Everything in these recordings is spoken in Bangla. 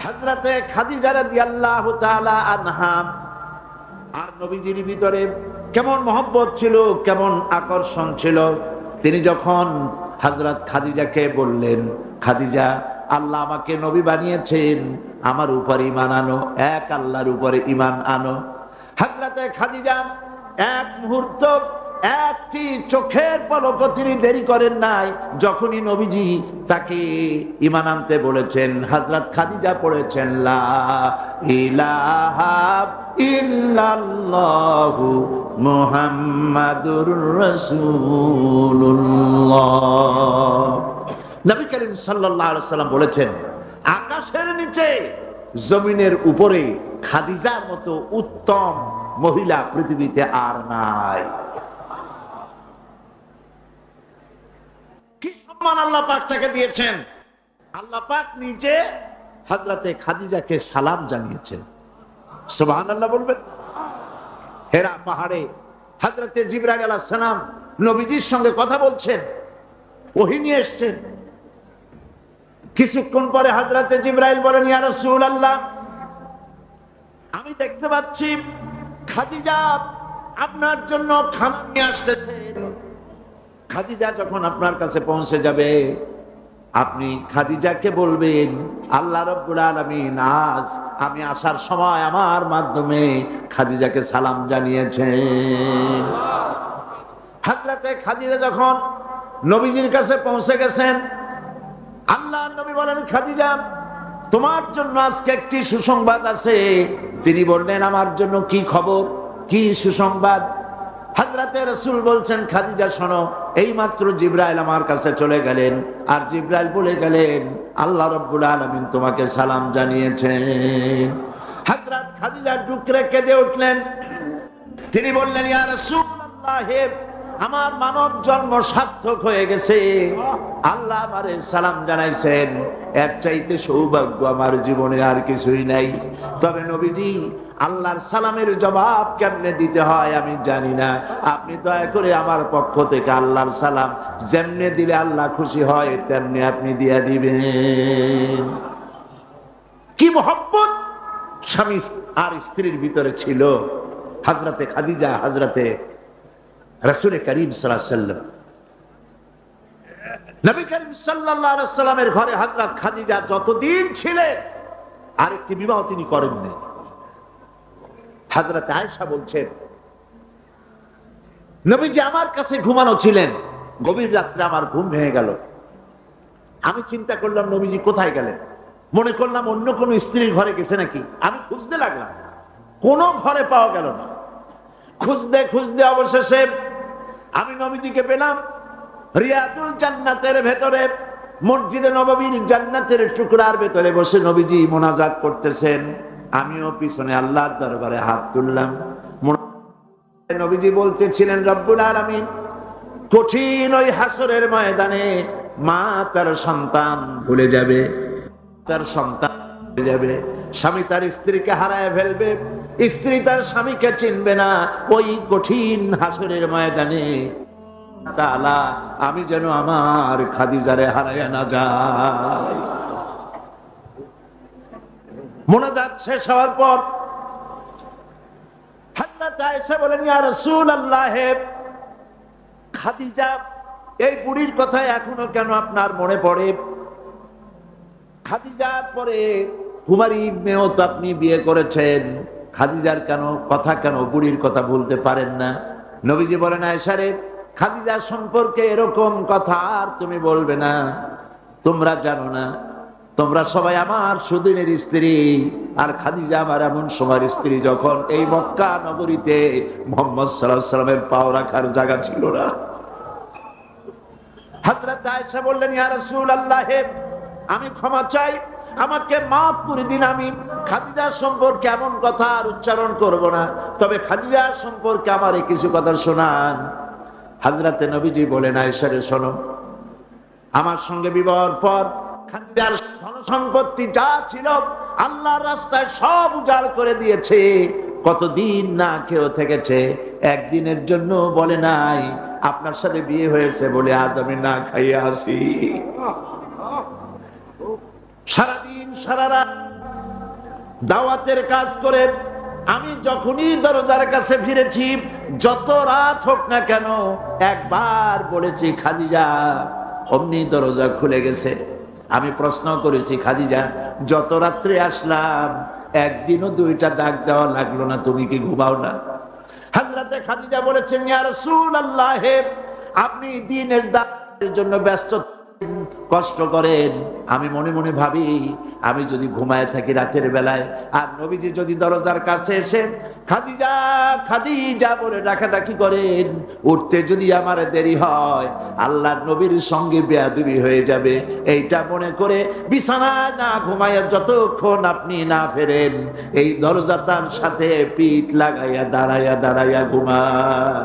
হযরতে খাদিজা রাদিয়াল্লাহু তাআলা আনহা আর নবীজির ভিতরে কেমন মহব্বত ছিল, কেমন আকর্ষণ ছিল। তিনি যখন হযরত খাদিজাকে বললেন, খাদিজা, আল্লাহ আমাকে নবী বানিয়েছেন, আমার উপর ঈমান আনো, এক আল্লাহর উপরে ঈমান আনো। হযরতে খাদিজা এক মুহূর্ত, একটি চোখের পলকও তিনি দেরি করেন নাই। যখনই নবীজি তাকে ঈমান আনতে বলেছেন, হযরত খাদিজা পড়েছেন লা ইলাহা ইল্লাল্লাহু মুহাম্মাদুর রাসূলুল্লাহ। নবী করিম সাল্লাল্লাহু আলাইহি ওয়াসাল্লাম বলেছেন, আকাশের নিচে জমিনের উপরে খাদিজার মতো উত্তম মহিলা পৃথিবীতে আর নাই। কি সম্মান আল্লাহ পাক তাকে দিয়েছেন। আল্লাহ পাক নিজে হযরতে খাদিজাকে সালাম জানিয়েছেন। সুবহানাল্লাহ বলবেন। হেরা পাহাড়ে হযরতে জিবরাইল আলাইহিস সালাম নবীজির সঙ্গে কথা বলছেন, ওহী নিয়ে এসেছেন। কিছুক্ষণ পরে হযরতে জিবরাইল বলেন, ইয়া রাসূলুল্লাহ, আমি দেখতে পাচ্ছি খাদিজা আপনার জন্য খানা নিয়ে আসতেছেন। খাদিজা যখন আপনার কাছে পৌঁছে যাবে, আপনি খাদিজাকে বলবেন, আল্লাহ রাব্বুল আলামিন আজ আমি আসার সময় আমার মাধ্যমে খাদিজাকে সালাম জানিয়েছেন। হযরতে খাদিজা যখন নবীজির কাছে পৌঁছে গেছেন, আল্লাহর নবী বলেন, খাদিজা, তোমার জন্য আজকে একটি সুসংবাদ আছে। তিনি বললেন, আমার জন্য কি খবর, কি সুসংবাদ? হযরতে রাসূল বলছেন, খাদিজা শোনো, এইমাত্র জিবরাইল আমার কাছে চলে গেলেন, আর জিবরাইল বলে গেলেন, আল্লাহ রাব্বুল আলামিন তোমাকে সালাম জানিয়েছেন। হযরত খাদিজা ডুকরে কেঁদে উঠলেন। তিনি বললেন, ইয়া রাসূলুল্লাহ, আমার মানব জন্ম সার্থক হয়ে গেছে, আল্লাহ আমারে সালাম জানাইছেন, এর চাইতে সৌভাগ্য আমার জীবনে আর কিছুই নাই। তবে নবীজি, আল্লাহর সালামের জবাব কেমনে দিতে হয় আমি জানি না, আপনি দয়া করে আমার পক্ষ থেকে আল্লাহর সালাম যেমনে দিলে আল্লাহ খুশি হয় তেমনি আপনি দিয়া দিবেন। কি মহব্বত স্বামী আর স্ত্রীর ভিতরে ছিল হযরতে খাদিজা, হযরতে রাসূল করিম সাল্লাল্লাহু আলাইহি ওয়াসাল্লাম। নবী করিম সাল্লাল্লাহু আলাইহি ওয়াসাল্লামের ঘরে হযরত খাদিজা যতদিন ছিলেন আরেকটি বিবাহ তিনি করেননি। হযরত আয়েশা বলছেন, নবীজি আমার কাছে ঘুমানো ছিলেন, গভীর রাত্রে আমার ঘুম ভেঙে গেল। আমি চিন্তা করলাম নবীজি কোথায় গেলেন, মনে করলাম অন্য কোন স্ত্রীর ঘরে গেছে নাকি। আমি খুঁজতে লাগলাম, কোন ঘরে পাওয়া গেল না। খুঁজতে খুঁজতে অবশেষে আমি নবীজিকে পেলাম রিয়াদুল জান্নাতের ভেতরে, মসজিদে নববীর জান্নাতের টুকরার ভেতরে বসে নবীজি মোনাজাত করতেছেন। আমিও পিছনে আল্লাহর দরবারে হাত তুললাম। নবীজি বলতেছিলেন, রব্বুল আলামিন কঠিন ওই হাসরের ময়দানে মা তার সন্তান ভুলে যাবে, তার সন্তান ভুলে যাবে, স্বামী তার স্ত্রীকে হারায় ফেলবে, স্ত্রী তার স্বামীকে চিনবে না। ওই কঠিন হাসরের ময়দানে তাআলা আমি যেন আমার খাদিজারে হারায় না যাই। মোনাজাত শেষ হওয়ার পর হযরত আয়েশা বলেন, ইয়া রাসূলুল্লাহ, খাদিজা এই বুড়ির কথা এখনো কেন আপনার মনে পড়ে? খাদিজার পরে কুমারী মেয়েও তো আপনি বিয়ে করেছেন, খাদিজার কেন বুড়ির কথা ভুলতে পারেন না? নবীজি বলেন, আয়েশা রে, খাদিজার সম্পর্কে এরকম কথা আর তুমি বলবে না। তোমরা জানো না, তোমরা সবাই আমার সুদিনের স্ত্রী, আর খাদিজা আমার এমন সময়ের স্ত্রী যখন এই মক্কা নগরীতে মুহাম্মদ সাল্লাল্লাহু আলাইহি ওয়াসাল্লামের পাও রাখার জায়গা ছিল না। হযরত আয়েশা বললেন, ইয়া রাসূলুল্লাহ, আমি ক্ষমা চাই, আমাকে মাফ করে দিন। আমি খাদিজার সম্পর্কে এমন কথা আর উচ্চারণ করব না, তবে খাদিজার সম্পর্কে আমারে কিছু কথা শোনান। হযরতে নবীজি বলেন, আয়েশা রে শোনো, আমার সঙ্গে বিবাহের পর খাদিজার ধনসম্পত্তি যা ছিল আল্লাহর রাস্তায় সব উজাড় করে দিয়েছে। কতদিন না খেয়ে থেকেছে, একদিনের জন্য বলে নাই আপনার সাথে বিয়ে হয়েছে বলে আজ আমি না খাইয়া আসি। সারাদিন সারা রাত দাওয়াতের কাজ করে আমি যখনই দরজার কাছে ফিরেছি, যত রাত হোক না কেন, একবার বলেছি খাদিজা, অমনি দরজা খুলে গেছে। আমি প্রশ্ন করেছি, খাদিজা যত রাত্রে আসলাম একদিনও দুইটা দাগ দেওয়া লাগলো না, তুমি কি ঘুমাও না? হযরতে খাদিজা বলেছেন, ইয়া রাসূলুল্লাহ, আপনি দিনের দাওয়াতের জন্য ব্যস্ত, কষ্ট করেন, আমি মনে মনে ভাবি আমি যদি ঘুমায় থাকি রাতের বেলায়, আর নবীজি যদি দরজার কাছে এসে খাদিজা খাদিজা বলে ডাকাডাকি করেন, উঠতে যদি আমার দেরি হয় আল্লাহর নবীর সঙ্গে বেয়াদবি হয়ে যাবে, এইটা মনে করে বিছানায় না ঘুমাইয়া যতক্ষণ আপনি না ফেরেন এই দরজাটার সাথে পিঠ লাগাইয়া দাঁড়াইয়া দাঁড়াইয়া ঘুমায়।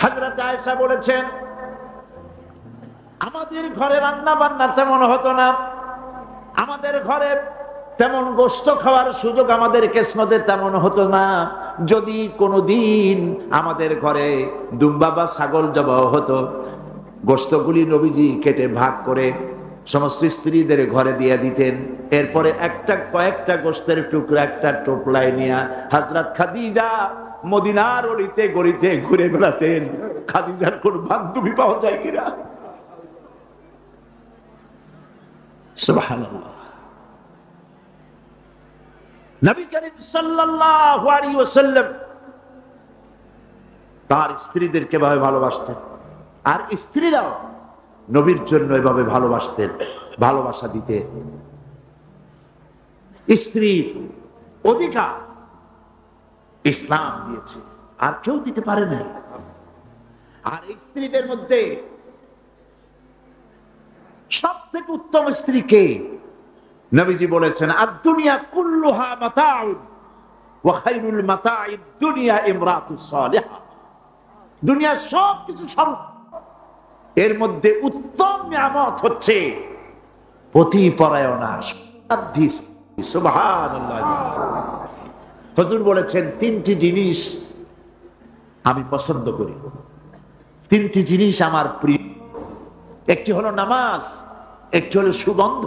হযরত আয়েশা বলেছেন, আমাদের ঘরে রান্না বান্না তেমন হতো না, আমাদের ঘরে তেমন গোশত খাওয়ার সুযোগ আমাদের কিসমতে তেমন হতো না। যদি কোনোদিন আমাদের ঘরে দুম্বা বা ছাগল জবাহ হতো, গোশতগুলি নবীজি কেটে ভাগ করে সমস্ত স্ত্রীদের ঘরে দিয়ে দিতেন। এরপরে কয়েকটা গোশতের টুকরা একটা টোপলায় নিয়ে হযরত খাদিজা মদিনার অলিতে গলিতে ঘুরে বেড়াতেন। খাদিজার কোন বান্ধবী পাওয়া যায় কিনা? সুবহানাল্লাহ। নবী করিম সাল্লাল্লাহু আলাইহি ওয়াসাল্লাম তার স্ত্রীদেরকে ভাবে ভালোবাসতেন, আর স্ত্রীরাও নবীর জন্য এভাবে ভালোবাসতেন, ভালোবাসা দিতেন। স্ত্রীর অধিকার ইসলাম দিয়েছে, আর কেউ দিতে পারে না। আর স্ত্রীদের মধ্যে সব থেকে উত্তম স্ত্রী কে? নবীজি বলেছেন, আদ-দুনিয়া কুল্লুহা মাতাউন ওয়া খায়রুল মাতাইদ দুনিয়া ইমরাতুস সালিহা। দুনিয়ার সব কিছু এর মধ্যে উত্তম নিয়ামত হচ্ছে পতিপরায়ণা, সতী স্ত্রী। সুবহানাল্লাহ। হুজুর বলেছেন, তিনটি জিনিস আমি পছন্দ করি, তিনটি জিনিস আমার প্রিয়। একটি হলো নামাজ, একটি হলো সুগন্ধ,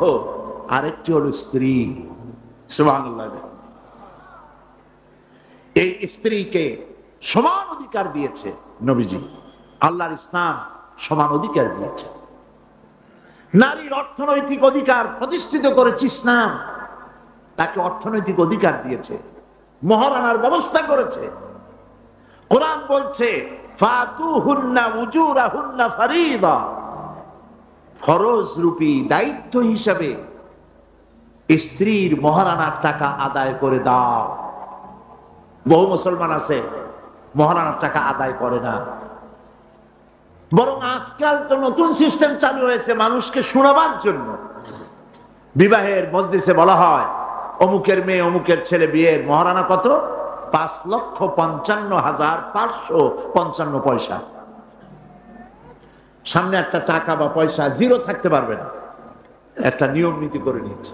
আর একটি হলো স্ত্রী। সুবহানাল্লাহ। এই স্ত্রীকে সমান অধিকার দিয়েছে নবীজি, আল্লাহর ইসলাম সমান অধিকার দিয়েছে। নারীর অর্থনৈতিক অধিকার প্রতিষ্ঠিত করেছে ইসলাম, তাকে অর্থনৈতিক অধিকার দিয়েছে, মহারানার ব্যবস্থা করেছে। কোরআন বলছে, ফাতুহুন্না উজুরাহুন্না ফারিদা, ফরজ রূপী দায়িত্ব হিসাবে স্ত্রীর মহারানার টাকা আদায় করে দাও। বহু মুসলমান আছে মহারানার টাকা আদায় করে না, বরং আজকাল তো নতুন সিস্টেম চালু হয়েছে মানুষকে শোনাবার জন্য। বিবাহের মজলিসে বলা হয়, অমুকের মেয়ে অমুকের ছেলে বিয়ের মহারানা কত? 5,55,555 সামনে একটা টাকা বা পয়সা জিরো থাকতে পারবে না, একটা নিয়ম নীতি করে নিয়েছে।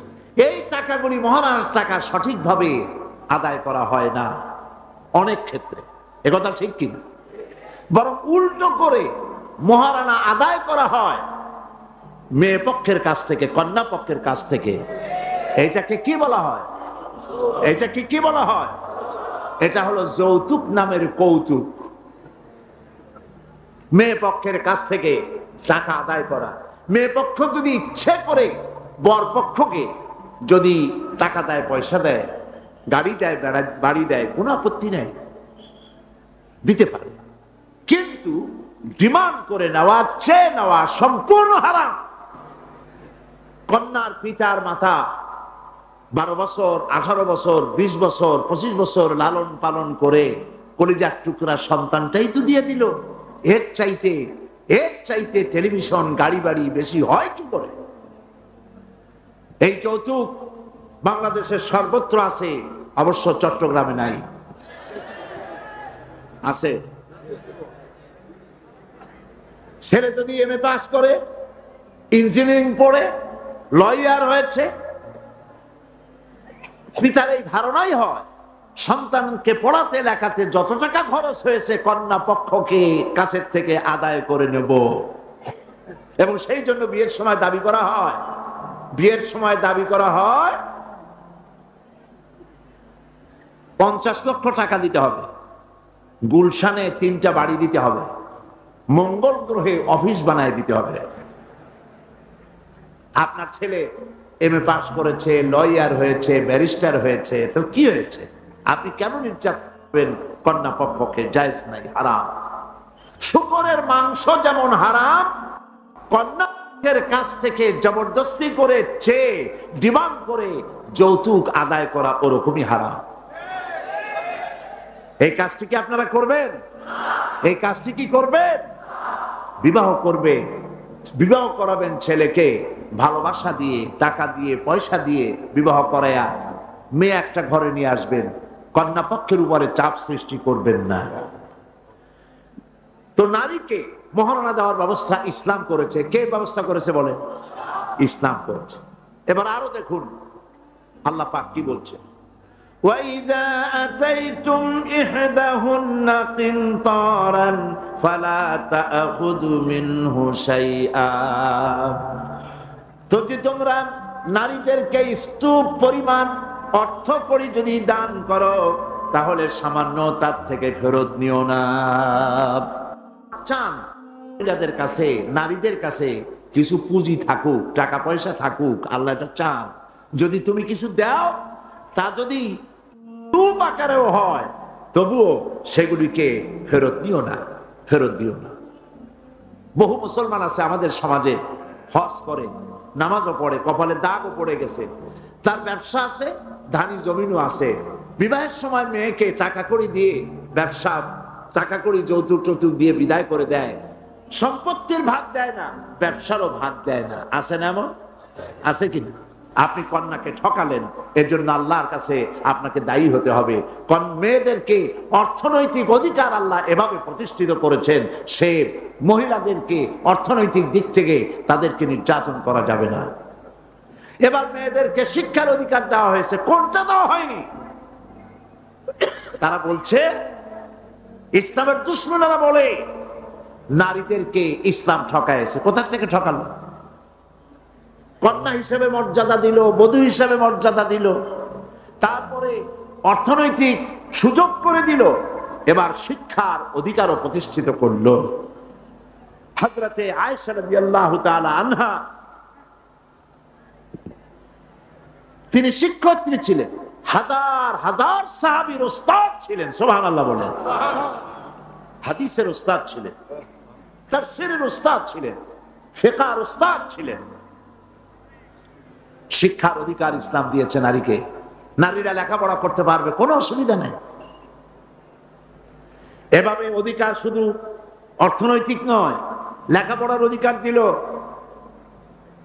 এই টাকাগুলি মহারানার টাকা সঠিকভাবে আদায় করা হয় না অনেক ক্ষেত্রে, একথা ঠিক কিনা? বরং উল্টো করে মহারানা আদায় করা হয় মেয়ে পক্ষের কাছ থেকে, কন্যা পক্ষের কাছ থেকে। এইটাকে কি বলা হয়? এটাকে কি বলা হয়? এটা হলো যৌতুক নামের কৌতুক। মেয়ে পক্ষের কাছ থেকে টাকা আদায় করা। মেয়ে পক্ষ যদি ইচ্ছে করে বর পক্ষকে যদি টাকা দেয়, পয়সা দেয়, গাড়ি দেয়, বাড়ি দেয়, কোনো আপত্তি নেই, দিতে পারে। কিন্তু ডিমান্ড করে নেওয়া, চেয়ে নেওয়া সম্পূর্ণ হারাম। কন্যার পিতার মাতা 12 বছর, 18 বছর, 20 বছর, 25 বছর লালন পালন করে কলিজার টুকরা সন্তানটাই তো দিয়ে দিল। এর চাইতে টেলিভিশন, গাড়ি বাড়ি বেশি হয় কি করে? এই যৌতুক বাংলাদেশের সর্বত্র আছে, অবশ্য চট্টগ্রামে নাই। আছে। ছেলে যদি এমএ পাস করে, ইঞ্জিনিয়ারিং পড়ে, লয়ার হয়েছে, পিতার এই ধারণাই হয় সন্তানকে পড়াতে লেখাতে যত টাকা খরচ হয়েছে কন্যা পক্ষকে কাছের থেকে আদায় করে নেব। এবং সেই জন্য বিয়ের সময় দাবি করা হয় 50 লক্ষ টাকা দিতে হবে, গুলশানে 3টা বাড়ি দিতে হবে, মঙ্গল গ্রহে অফিস বানায় দিতে হবে। আপনার ছেলে এমএ পাস করেছে, লয়ার হয়েছে, ব্যারিস্টার হয়েছে, তো কি হয়েছে? আপনি কেন নির্যাতন করবেন কন্যা পক্ষকে? জায়েজ নাই, হারাম। শুকরের মাংস যেমন হারাম, কন্যার কাছ থেকে জবরদস্তি করে চেয়ে ডিমান্ড করে যৌতুক আদায় করা ওরকমই হারাম। এই কাজটি কি আপনারা করবেন? এই কাজটি কি করবেন? বিবাহ করবে, বিবাহ করাবেন ছেলেকে ভালোবাসা দিয়ে, টাকা দিয়ে, পয়সা দিয়ে বিবাহ করায়া মেয়ে একটা ঘরে নিয়ে আসবেন, কন্যা পক্ষের উপরে চাপ সৃষ্টি করবেন না। তো নারীকে মহারণা দেওয়ার ব্যবস্থা ইসলাম করেছে। কে ব্যবস্থা করেছে বলে? ইসলাম করেছে। এবার আরো দেখুন আল্লাহ পাক কি বলছে, وَإِذَا أَتَيْتُمْ إِحْدَاهُنَّ قِنطَارًا فَلَا تَأْخُذُوا مِنْهُ شَيْئًا। যদি তোমরা নারীদেরকে স্তূপ পরিমাণ অর্থ করি যদি দান করো, তাহলে সামান্য তার থেকে ফেরত নিও না। চান মহিলাদের কাছে, নারীদের কাছে কিছু পুঁজি থাকুক, টাকা পয়সা থাকুক, আল্লাহ এটা চান। যদি তুমি কিছু দাও, তা যদি স্তূপ আকারেও হয়, তবুও সেগুলিকে ফেরত নিও না, ফেরত দিও না। বহু মুসলমান আছে আমাদের সমাজে, হজ করে, নামাজও পড়ে, কপালে দাগও পড়ে গেছে, তার ব্যবসা আছে, ধানি জমিনও আছে, বিবাহের সময় মেয়েকে টাকা কড়ি দিয়ে, ব্যবসা টাকা কড়ি যৌতুক টৌতুক দিয়ে বিদায় করে দেয়, সম্পত্তির ভাগ দেয় না, ব্যবসারও ভাগ দেয় না। আছে না এমন? আছে কিনা? আপনি কন্যাকে ঠকালেন, এর জন্য আল্লাহর কাছে আপনাকে দায়ী হতে হবে। মেয়েদেরকে অর্থনৈতিক অধিকার আল্লাহ এভাবে প্রতিষ্ঠিত করেছেন, সে মহিলাদেরকে অর্থনৈতিক দিক থেকে তাদেরকে নির্যাতন করা যাবে না। এবার মেয়েদেরকে শিক্ষার অধিকার দেওয়া হয়েছে, কোনটা দেওয়া হয়নি? তারা বলছে, ইসলামের দুশমনেরা বলে নারীদেরকে ইসলাম ঠকাইছে। কোথা থেকে ঠকালো? কন্যা হিসেবে মর্যাদা দিল, বধূ হিসেবে মর্যাদা দিল, তারপরে অর্থনৈতিক সুযোগ করে দিল, এবার শিক্ষার অধিকারও প্রতিষ্ঠিত করলো। হযরতে আয়েশা রাদিয়াল্লাহু তাআলা আনহা, তিনি শিক্ষার্থী ছিলেন, হাজার হাজার সাহাবীর উস্তাদ ছিলেন। সুবহানাল্লাহ বলেন। হাদিসের উস্তাদ ছিলেন, তাফসীরের উস্তাদ ছিলেন, ফিকহের উস্তাদ ছিলেন। শিক্ষার অধিকার ইসলাম দিয়েছে নারীকে। নারীরা লেখাপড়া করতে পারবে, কোনো অসুবিধা নেই। এভাবে অধিকার শুধু অর্থনৈতিক নয়, লেখাপড়ার অধিকার দিল,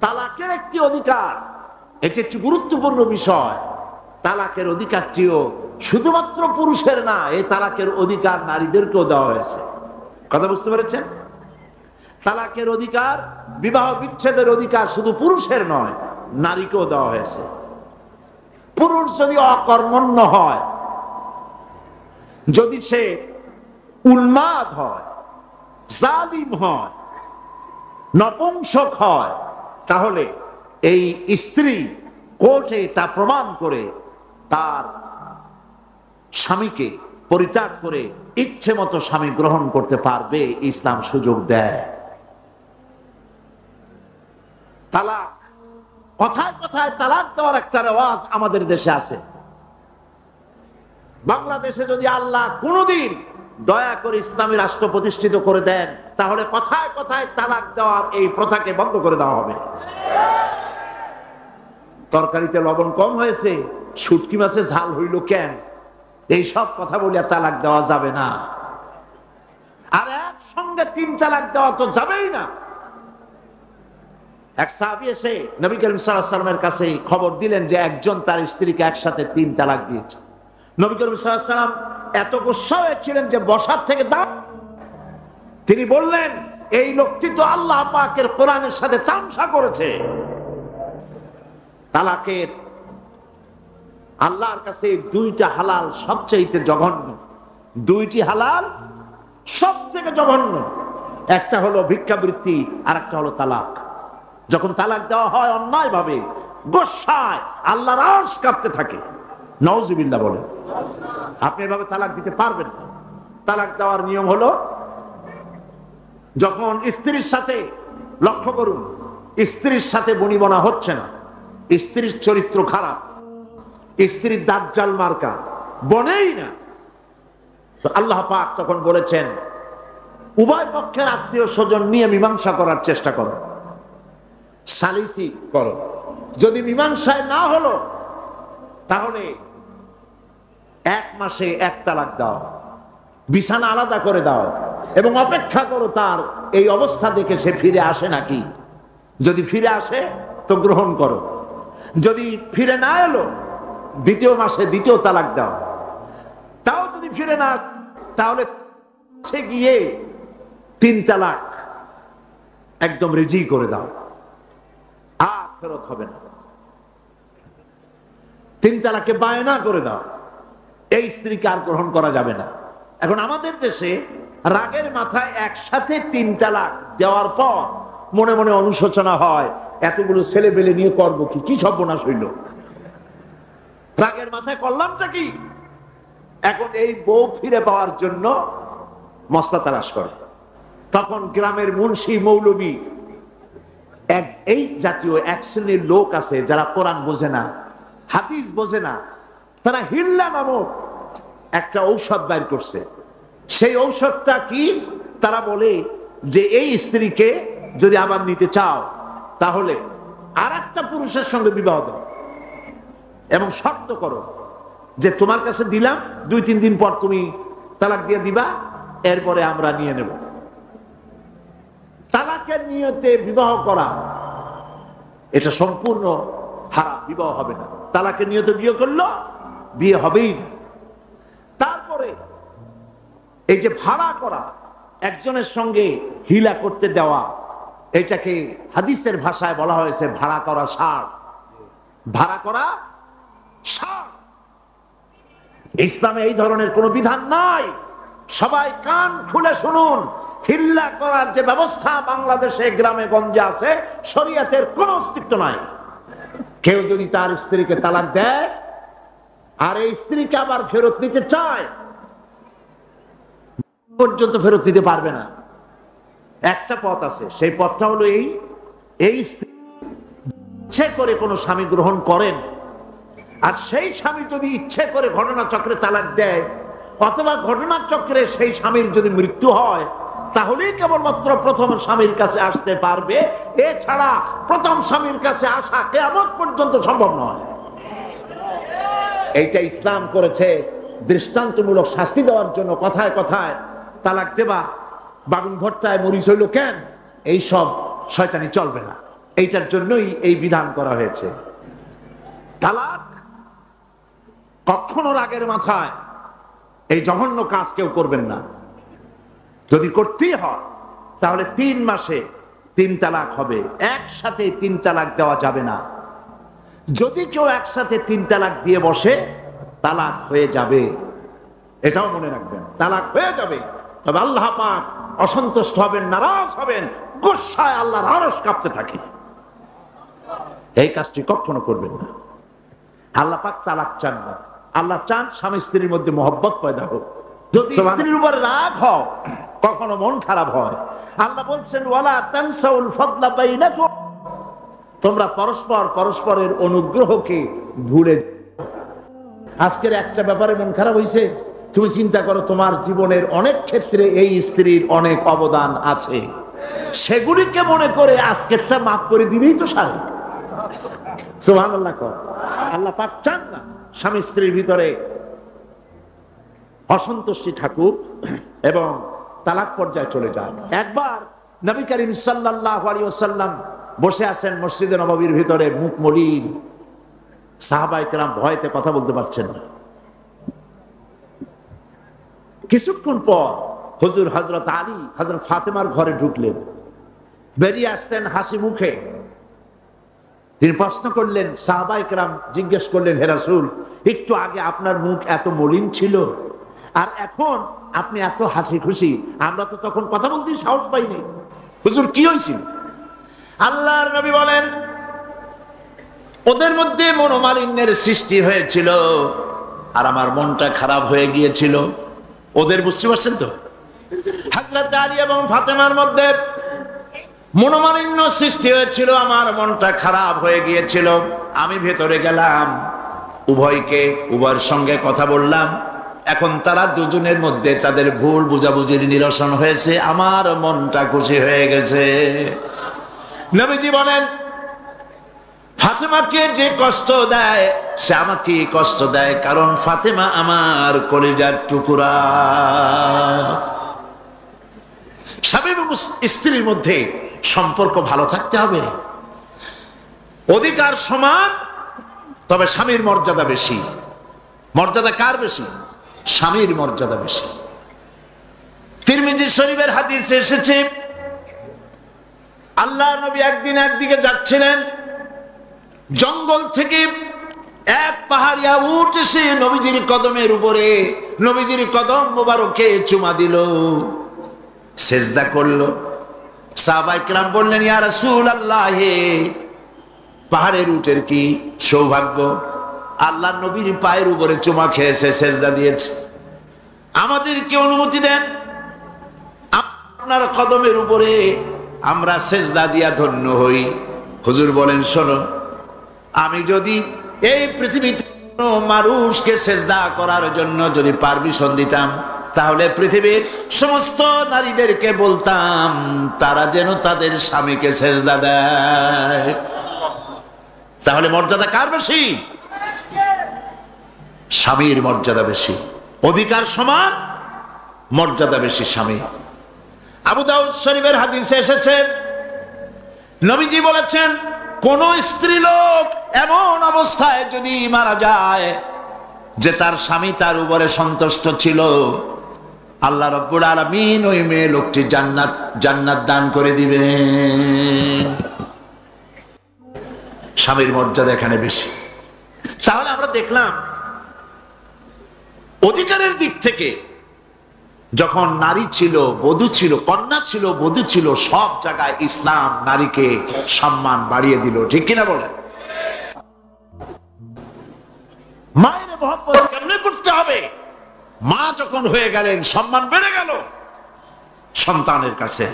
তালাকের একটি অধিকার, এটি একটি গুরুত্বপূর্ণ বিষয়। তালাকের অধিকারটিও শুধুমাত্র পুরুষের না, এই তালাকের অধিকার নারীদেরকেও দেওয়া হয়েছে। কথা বুঝতে পেরেছেন? তালাকের অধিকার, বিবাহ বিচ্ছেদের অধিকার শুধু পুরুষের নয়, নারীকেও দেওয়া হয়েছে। পুরুষ যদি অকর্মণ্য হয়, যদি সে উন্মাদ হয়, জালিম হয়, নপুংসক হয়, তাহলে এই স্ত্রী কোর্টে তা প্রমাণ করে তার স্বামীকে পরিত্যাগ করে ইচ্ছে মতো স্বামী গ্রহণ করতে পারবে, ইসলাম সুযোগ দেয়। তালাক, কথায় কথায় তালাক দেওয়ার একটা রেওয়াজ আমাদের দেশে আছে। বাংলাদেশে যদি আল্লাহ কোনদিন দয়া করে ইসলামী রাষ্ট্র প্রতিষ্ঠিত করে দেন, তাহলে কথায় কথায় তালাক দেওয়ার এই প্রথাকে বন্ধ করে দেওয়া হবে। তরকারিতে লবণ কম হয়েছে, শুটকি মাছে ঝাল হইল কেন, এই সব কথা বলে তালাক দেওয়া যাবে না। আর একসঙ্গে 3 তালাক দেওয়া তো যাবেই না। এক সাহাবী এসে নবী করিম সাল্লাল্লাহু আলাইহি ওয়াসাল্লামের কাছে খবর দিলেন যে একজন তার স্ত্রীকে একসাথে 3 তালাক দিয়েছে। নবী করিম সাল্লাল্লাহু আলাইহি ওয়াসাল্লাম এত গুসা হয়েছিলেন যে বসার থেকে দাঁড়ালেন। তিনি বললেন, এই লোকটি তো আল্লাহ পাকের কোরআনের সাথে তামসা করেছে। তালাকের আল্লাহর কাছে 2টা হালাল সবচেয়ে জঘন্য, 2টি হালাল সবথেকে জঘন্য। একটা হলো ভিক্ষাবৃত্তি, আর একটা হলো তালাক। যখন তালাক দেওয়া হয় অন্যায় ভাবে, গোসায়, আল্লাহর আরশ কাঁপতে থাকে। নাউজুবিল্লাহ বলেন। আপনি এভাবে তালাক দিতে পারবেন না। তালাক দেওয়ার নিয়ম হলো, যখন স্ত্রীর সাথে, লক্ষ্য করুন, স্ত্রীর সাথে বনিবনা হচ্ছে না, স্ত্রীর চরিত্র খারাপ, স্ত্রীর দাজ্জাল মার্কা, বনেই না, তো আল্লাহ পাক তখন বলেছেন উভয় পক্ষের আত্মীয় স্বজন নিয়ে মীমাংসা করার চেষ্টা করো, সালিসি করো। যদি মীমাংসায় না হলো তাহলে 1 মাসে 1 তালাক দাও, বিছানা আলাদা করে দাও এবং অপেক্ষা করো তার এই অবস্থা দেখে সে ফিরে আসে নাকি। যদি ফিরে আসে তো গ্রহণ করো, যদি ফিরে না এলো 2য় মাসে 2য় তালাক দাও। তাও যদি ফিরে না, তাহলে সে গিয়ে 3 তালাক একদম রেজি করে দাও, আর ফেরত হবে না। 3 তালাকে বায়না করে দাও, এই স্ত্রীকে আর গ্রহণ করা যাবে না। এখন আমাদের দেশে রাগের মাথায় একসাথে 3 তালাক দেওয়ার পর মনে মনে অনুশোচনা হয়, এতগুলো ছেলে পেলে নিয়ে করবো কি, কি সর্বনাশ হইল, রাগের মাথায় করলামটা কি। এখন এই বউ ফিরে পাওয়ার জন্য মস্তা তালাশ করে। তখন গ্রামের মুন্সি মৌলবী, এই জাতীয় 1 শ্রেণীর লোক আছে যারা কোরআন বোঝে না, হাদিস বোঝে না, তারা হিল্লা নামক একটা ঔষধ বাইর করছে। সেই ঔষধটা কি? তারা বলে যে এই স্ত্রীকে যদি আবার নিতে চাও তাহলে আর একটা পুরুষের সঙ্গে বিবাহ দাও এবং শর্ত করো যে তোমার কাছে দিলাম, 2-3 দিন পর তুমি তালাক দিয়ে দিবা, এরপরে আমরা নিয়ে নেব। তালাকের নিয়তে বিবাহ করা এটা সম্পূর্ণ হারাম, বিবাহ হবে না। তালাকের নিয়তে বিয়ে করলো, বিয়ে হবেই না। তারপরে এই যে ভাড়া করা, একজনের সঙ্গে হিলা করতে দেওয়া, এটাকে হাদিসের ভাষায় বলা হয়েছে ভাড়া করা ষাঁড়। ভাড়া করা ষাঁড়। ইসলামে এই ধরনের কোন বিধান নাই। সবাই কান খুলে শুনুন, হিল্লা করার যে ব্যবস্থা বাংলাদেশে গ্রামে গঞ্জে আছে, শরীয়তের কোন অস্তিত্ব নাই। কেউ যদি তার স্ত্রীকে তালাক দেয় আর এই স্ত্রীকে আবার ফেরত নিতে চায়, পর্যন্ত ফেরত দিতে পারবে না। একটা পথ আছে, সেই পথটা হলো এই ইচ্ছে করে কোন স্বামী গ্রহণ করেন, আর সেই স্বামী যদি ইচ্ছে করে ঘটনাচক্রে তালাক দেয়, অথবা ঘটনাচক্রে সেই স্বামীর যদি মৃত্যু হয়, তাহলেই কেবলমাত্র প্রথম স্বামীর কাছে আসতে পারবে। এছাড়া প্রথম স্বামীর কাছে আসা কিয়ামত পর্যন্ত সম্ভব নয়। এইটা ইসলাম করেছে দৃষ্টান্তমূলক শাস্তি দেওয়ার জন্য। কথায় কথায় তালাক দেবা, বাগুন ভর্তায় মরিচ হইল কেন, এই সব শয়তানি চলবে না। এইটার জন্যই এই বিধান করা হয়েছে। তালাক কখনো রাগের মাথায় এই জঘন্য কাজ কেউ করবেন না। যদি করতেই হয় তাহলে 3 মাসে 3 তালাক হবে, একসাথে 3 তালাক দেওয়া যাবে না। যদি কেউ একসাথে 3 তালাক দিয়ে বসে, তালাক হয়ে যাবে, এটাও মনে রাখবেন, তালাক হয়ে যাবে। তবে আল্লাহ পাক অসন্তুষ্ট হবেন, নারাজ হবেন, গোসায় আল্লাহর আরশ কাঁপতে থাকে। এই কাজটি কখনো করবেন না। আল্লাহ পাক তালাক চান না। আল্লাহ চান স্বামী স্ত্রীর মধ্যে মহব্বত পয়দা হোক। যদি স্ত্রীর উপর রাগ হয়, কখনো মন খারাপ হয়, আল্লাহ বলছেন ওয়ালা তানসাউল ফাদলা বাইনাকুম, তোমরা পরস্পর পরস্পরের অনুগ্রহকে ভুলে। আজকের একটা ব্যাপারে মন খারাপ হয়েছে, তুমি চিন্তা করো তোমার জীবনের অনেক ক্ষেত্রে এই স্ত্রীর অনেক অবদান আছে, সেগুলিকে মনে করে আজকেরটা মাফ করে দিলেই তো সারে। সুবহানাল্লাহ। আল্লাহ পাক চান না স্বামী স্ত্রীর ভিতরে অসন্তুষ্টি থাকুক এবং তালাক পর্যায়ে চলে যায়। একবার নবী করিম সাল্লাল্লাহু আলাইহি ওয়াসাল্লাম বসে আছেন মসজিদে নববীর ভিতরে, মুখ মলিন, সাহাবায়ে কেরাম ভয়তে কথা বলতে পারছেন না। কিছুক্ষণ পর হুজুর হযরত আলী হযরত ফাতেমার ঘরে ঢুকলেন, বেরিয়ে আসতেন হাসি মুখে। তিনি প্রশ্ন করলেন, সাহাবায়ে কেরাম জিজ্ঞেস করলেন, হে রাসূল, একটু আগে আপনার মুখ এত মলিন ছিল আর এখন আপনি এত হাসি খুশি, আমরা তো তখন কথা বলতে সাহস পাইনি। হুজুর কি হয়েছিল? আল্লাহর নবী বলেন, ওদের মধ্যে মনোমালিন্যের সৃষ্টি হয়েছিল, আর আমার মনটা খারাপ হয়ে গিয়েছিল। ওদের বুঝতে পারছেন তো, হযরত আলী এবং ফাতেমার মধ্যে মনোমালিন্য সৃষ্টি হয়েছিল, আমার মনটা খারাপ হয়ে গিয়েছিল। আমি ভেতরে গেলাম, উভয়ের সঙ্গে কথা বললাম। এখন তারা দুজনের মধ্যে তাদের ভুল বুঝাবুঝির নিরসন হয়েছে, আমার মনটা খুশি হয়ে গেছে। নবীজি বলেন, ফাতেমাকে যে কষ্ট দেয় সে আমাকে কষ্ট দেয়, কারণ ফাতেমা আমার কলিজার টুকরা। স্বামী এবং স্ত্রীর মধ্যে সম্পর্ক ভালো থাকতে হবে, অধিকার সমান, তবে স্বামীর মর্যাদা বেশি। মর্যাদা কার বেশি? স্বামীর মর্যাদা বেশি। তিরমিজি শরীফের হাদিসে এসেছে, আল্লাহ নবী একদিন একদিকে যাচ্ছিলেন, জঙ্গল থেকে এক পাহাড়িয়া উট এসে নবীজির কদমের উপরে নবীজির কদম মোবারকে চুমা দিল, সেজদা করলো। সাহাবায়ে কেরাম বললেন, ইয়া রাসূলুল্লাহ, পাহাড়ের উটের কি সৌভাগ্য, আল্লাহ নবীর পায়ের উপরে চুমা খেয়েছে, সেজদা দিয়েছে। আমাদেরকে অনুমতি দেন, আপনার কদমের উপরে আমরা সেজদা দিয়া ধন্য হই। হুজুর বলেন, শোনো, আমি যদি এই পৃথিবীতে কোনো মানুষকে সেজদা করার জন্য যদি পারমিশন দিতাম, তাহলে পৃথিবীর সমস্ত নারীদেরকে বলতাম তারা যেন তাদের স্বামীকে সেজদা দেয়। তাহলে মর্যাদা কার বেশি? স্বামীর মর্যাদা বেশি, অধিকার সমান, মর্যাদা বেশি স্বামী। আবু দাউদ শরীফের হাদিসে এসেছে, নবীজি বলেছেন, কোন স্ত্রী লোক এমন অবস্থায় যদি মারা যায় যে তার স্বামী তার উপরে সন্তুষ্ট ছিল, আল্লাহ রাব্বুল আলামিন ওই মেয়ে লোকটি জান্নাত দান করে দিবেন। স্বামীর মর্যাদা এখানে বেশি। তাহলে আমরা দেখলাম অধিকারের দিক থেকে যখন নারী ছিল, বধূ ছিল, কন্যা ছিল, বধূ ছিল, সব জায়গায় ইসলাম নারীকে সম্মান বাড়িয়ে দিল। ঠিক কিনা বলেন? মায়ের মহব্বত কেমনে করতে হবে? মা যখন হয়ে গেলেন, সম্মান বেড়ে গেল সন্তানের কাছে।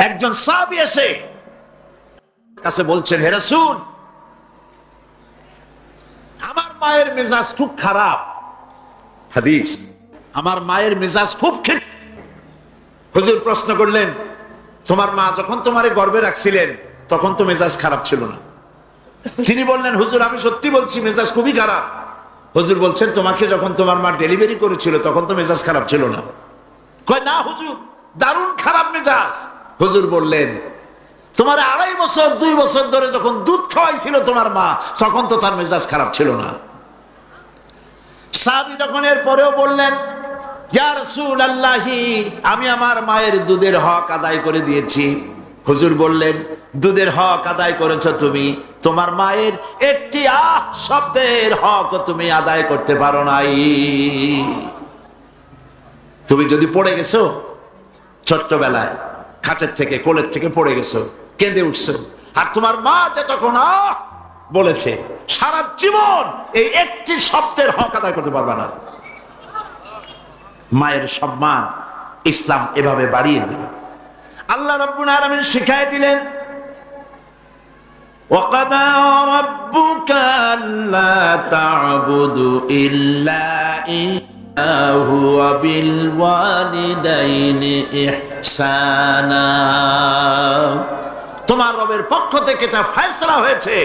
একজন সাহাবী এসে কাছে বলছেন, হে রাসূল, আমার মায়ের মেজাজ খুব খারাপ। হাদিস, আমার মায়ের মেজাজ খুব খারাপ। হুজুর প্রশ্ন করলেন, তোমার মা যখন তোমারে গর্ভে রাখছিলেন তখন তো মেজাজ খারাপ ছিল না? তিনি বললেন, হুজুর আমি সত্যি বলছি, মেজাজ খুবই খারাপ। হুজুর বলছেন, তোমাকে যখন তোমার মা ডেলিভারি করেছিল তখন তো মেজাজ খারাপ ছিল না? কয়, না হুজুর, দারুণ খারাপ মেজাজ। হুজুর বললেন, তোমার 2.5 বছর 2 বছর ধরে যখন দুধ খাওয়াইছিল তোমার মা, তখন তো তার মেজাজ খারাপ ছিল না। সাহাবী যখন এর পরেও বললেন, ইয়া রাসূলুল্লাহ, আমি আমার মায়ের দুধের হক আদায় করে দিয়েছি। হুজুর বললেন, দুধের হক আদায় করেছো তুমি, তোমার মায়ের একটি শব্দের হক তুমি আদায় করতে পারো নাই। তুমি যদি পড়ে গেছো ছোট্টবেলায়, খাটের থেকে, কোলের থেকে পড়ে গেছো, কেঁদে উঠছো, আর তোমার মা যে তখন বলেছে, সারা জীবন এই একটি শব্দের হক আদায় করতে পারবে না। মায়ের সম্মান ইসলাম এভাবে বাড়িয়ে দিল। আল্লাহ রাব্বুল আলামিন শিখায় দিলেন, ওয়াকাদা রাব্বুকা আল্লা তা'বুদু ইল্লা ইয়্যাহু ওয়া বিল ওয়ালিদাইনি ইহসানা। তোমার রবের পক্ষ থেকে তা ফয়সালা হয়েছে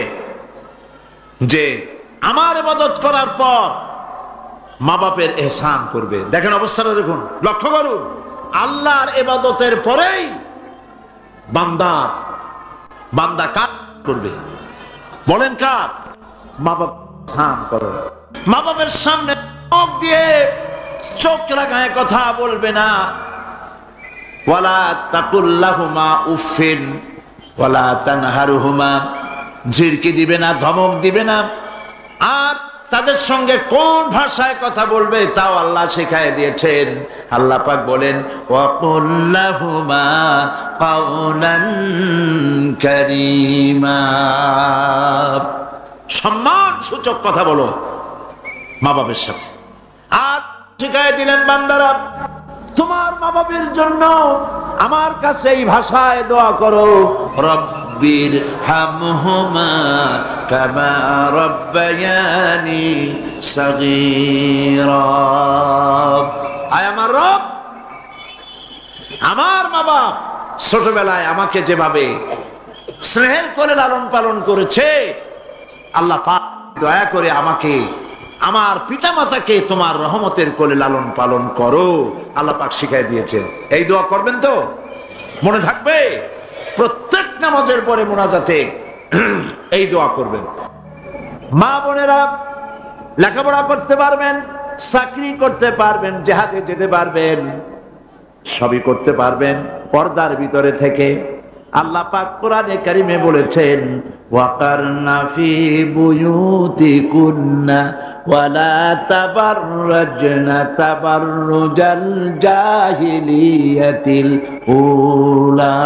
যে আমার ইবাদত করার পর মা বাপের ইহসান করবে। দেখেন অবস্থাটা, দেখুন, লক্ষ্য করুন, আল্লাহর ইবাদতের পরেই বান্দা কাজ করবে। বলেন কার? মা বাপ ইহসান করো। মা বাপের সামনে মুখ দিয়ে চোখ লাগায় কথা বলবে না। ওয়ালা তাকুল্লাহুমা উফিন ওয়ালা তানহারুহুমা, ঝিরকি দিবে না, ধমক দিবে না। আর তাদের সঙ্গে কোন ভাষায় কথা বলবে তাও আল্লাহ শিখায় দিয়েছেন। আল্লাহ পাক বলেন, ওয়াকুল লাহুমা কাওলান কারীমা। সম্মান সূচক কথা বলো মা বাবার সাথে। আর শিখাই দিলেন বান্দারা তোমার মা বাবার জন্য আমার কাছে এই ভাষায় দোয়া করো, রব্বির হামহুমা কামা রব্বায়ানি সগীরা। আয় আমার রব, আমার মা বাপ ছোটবেলায় আমাকে যেভাবে স্নেহের করে লালন পালন করেছে, আল্লাহ পাক দয়া করে আমাকে আমার পিতা মাতাকে তোমার রহমতের কোলে লালন পালন করো। আল্লাহ পাক শিখাই দিয়েছেন। এই দোয়া করবেন তো? মনে থাকবে? প্রত্যেক নামাজের পরে মোনাজাতে এই দোয়া করবেন। মা বোনেরা লেখাপড়া করতে পারবেন, চাকরি করতে পারবেন, জিহাদে যেতে পারবেন, সবই করতে পারবেন পর্দার ভিতরে থেকে। আল্লাহ পাক কোরআনে কারিমে বলেছেন ওয়াকারনা ফি বুয়ুতিকুন্না ওয়ালা তাবাররাজনা তাবাররুজাল জাহিলিয়াতিল উলা।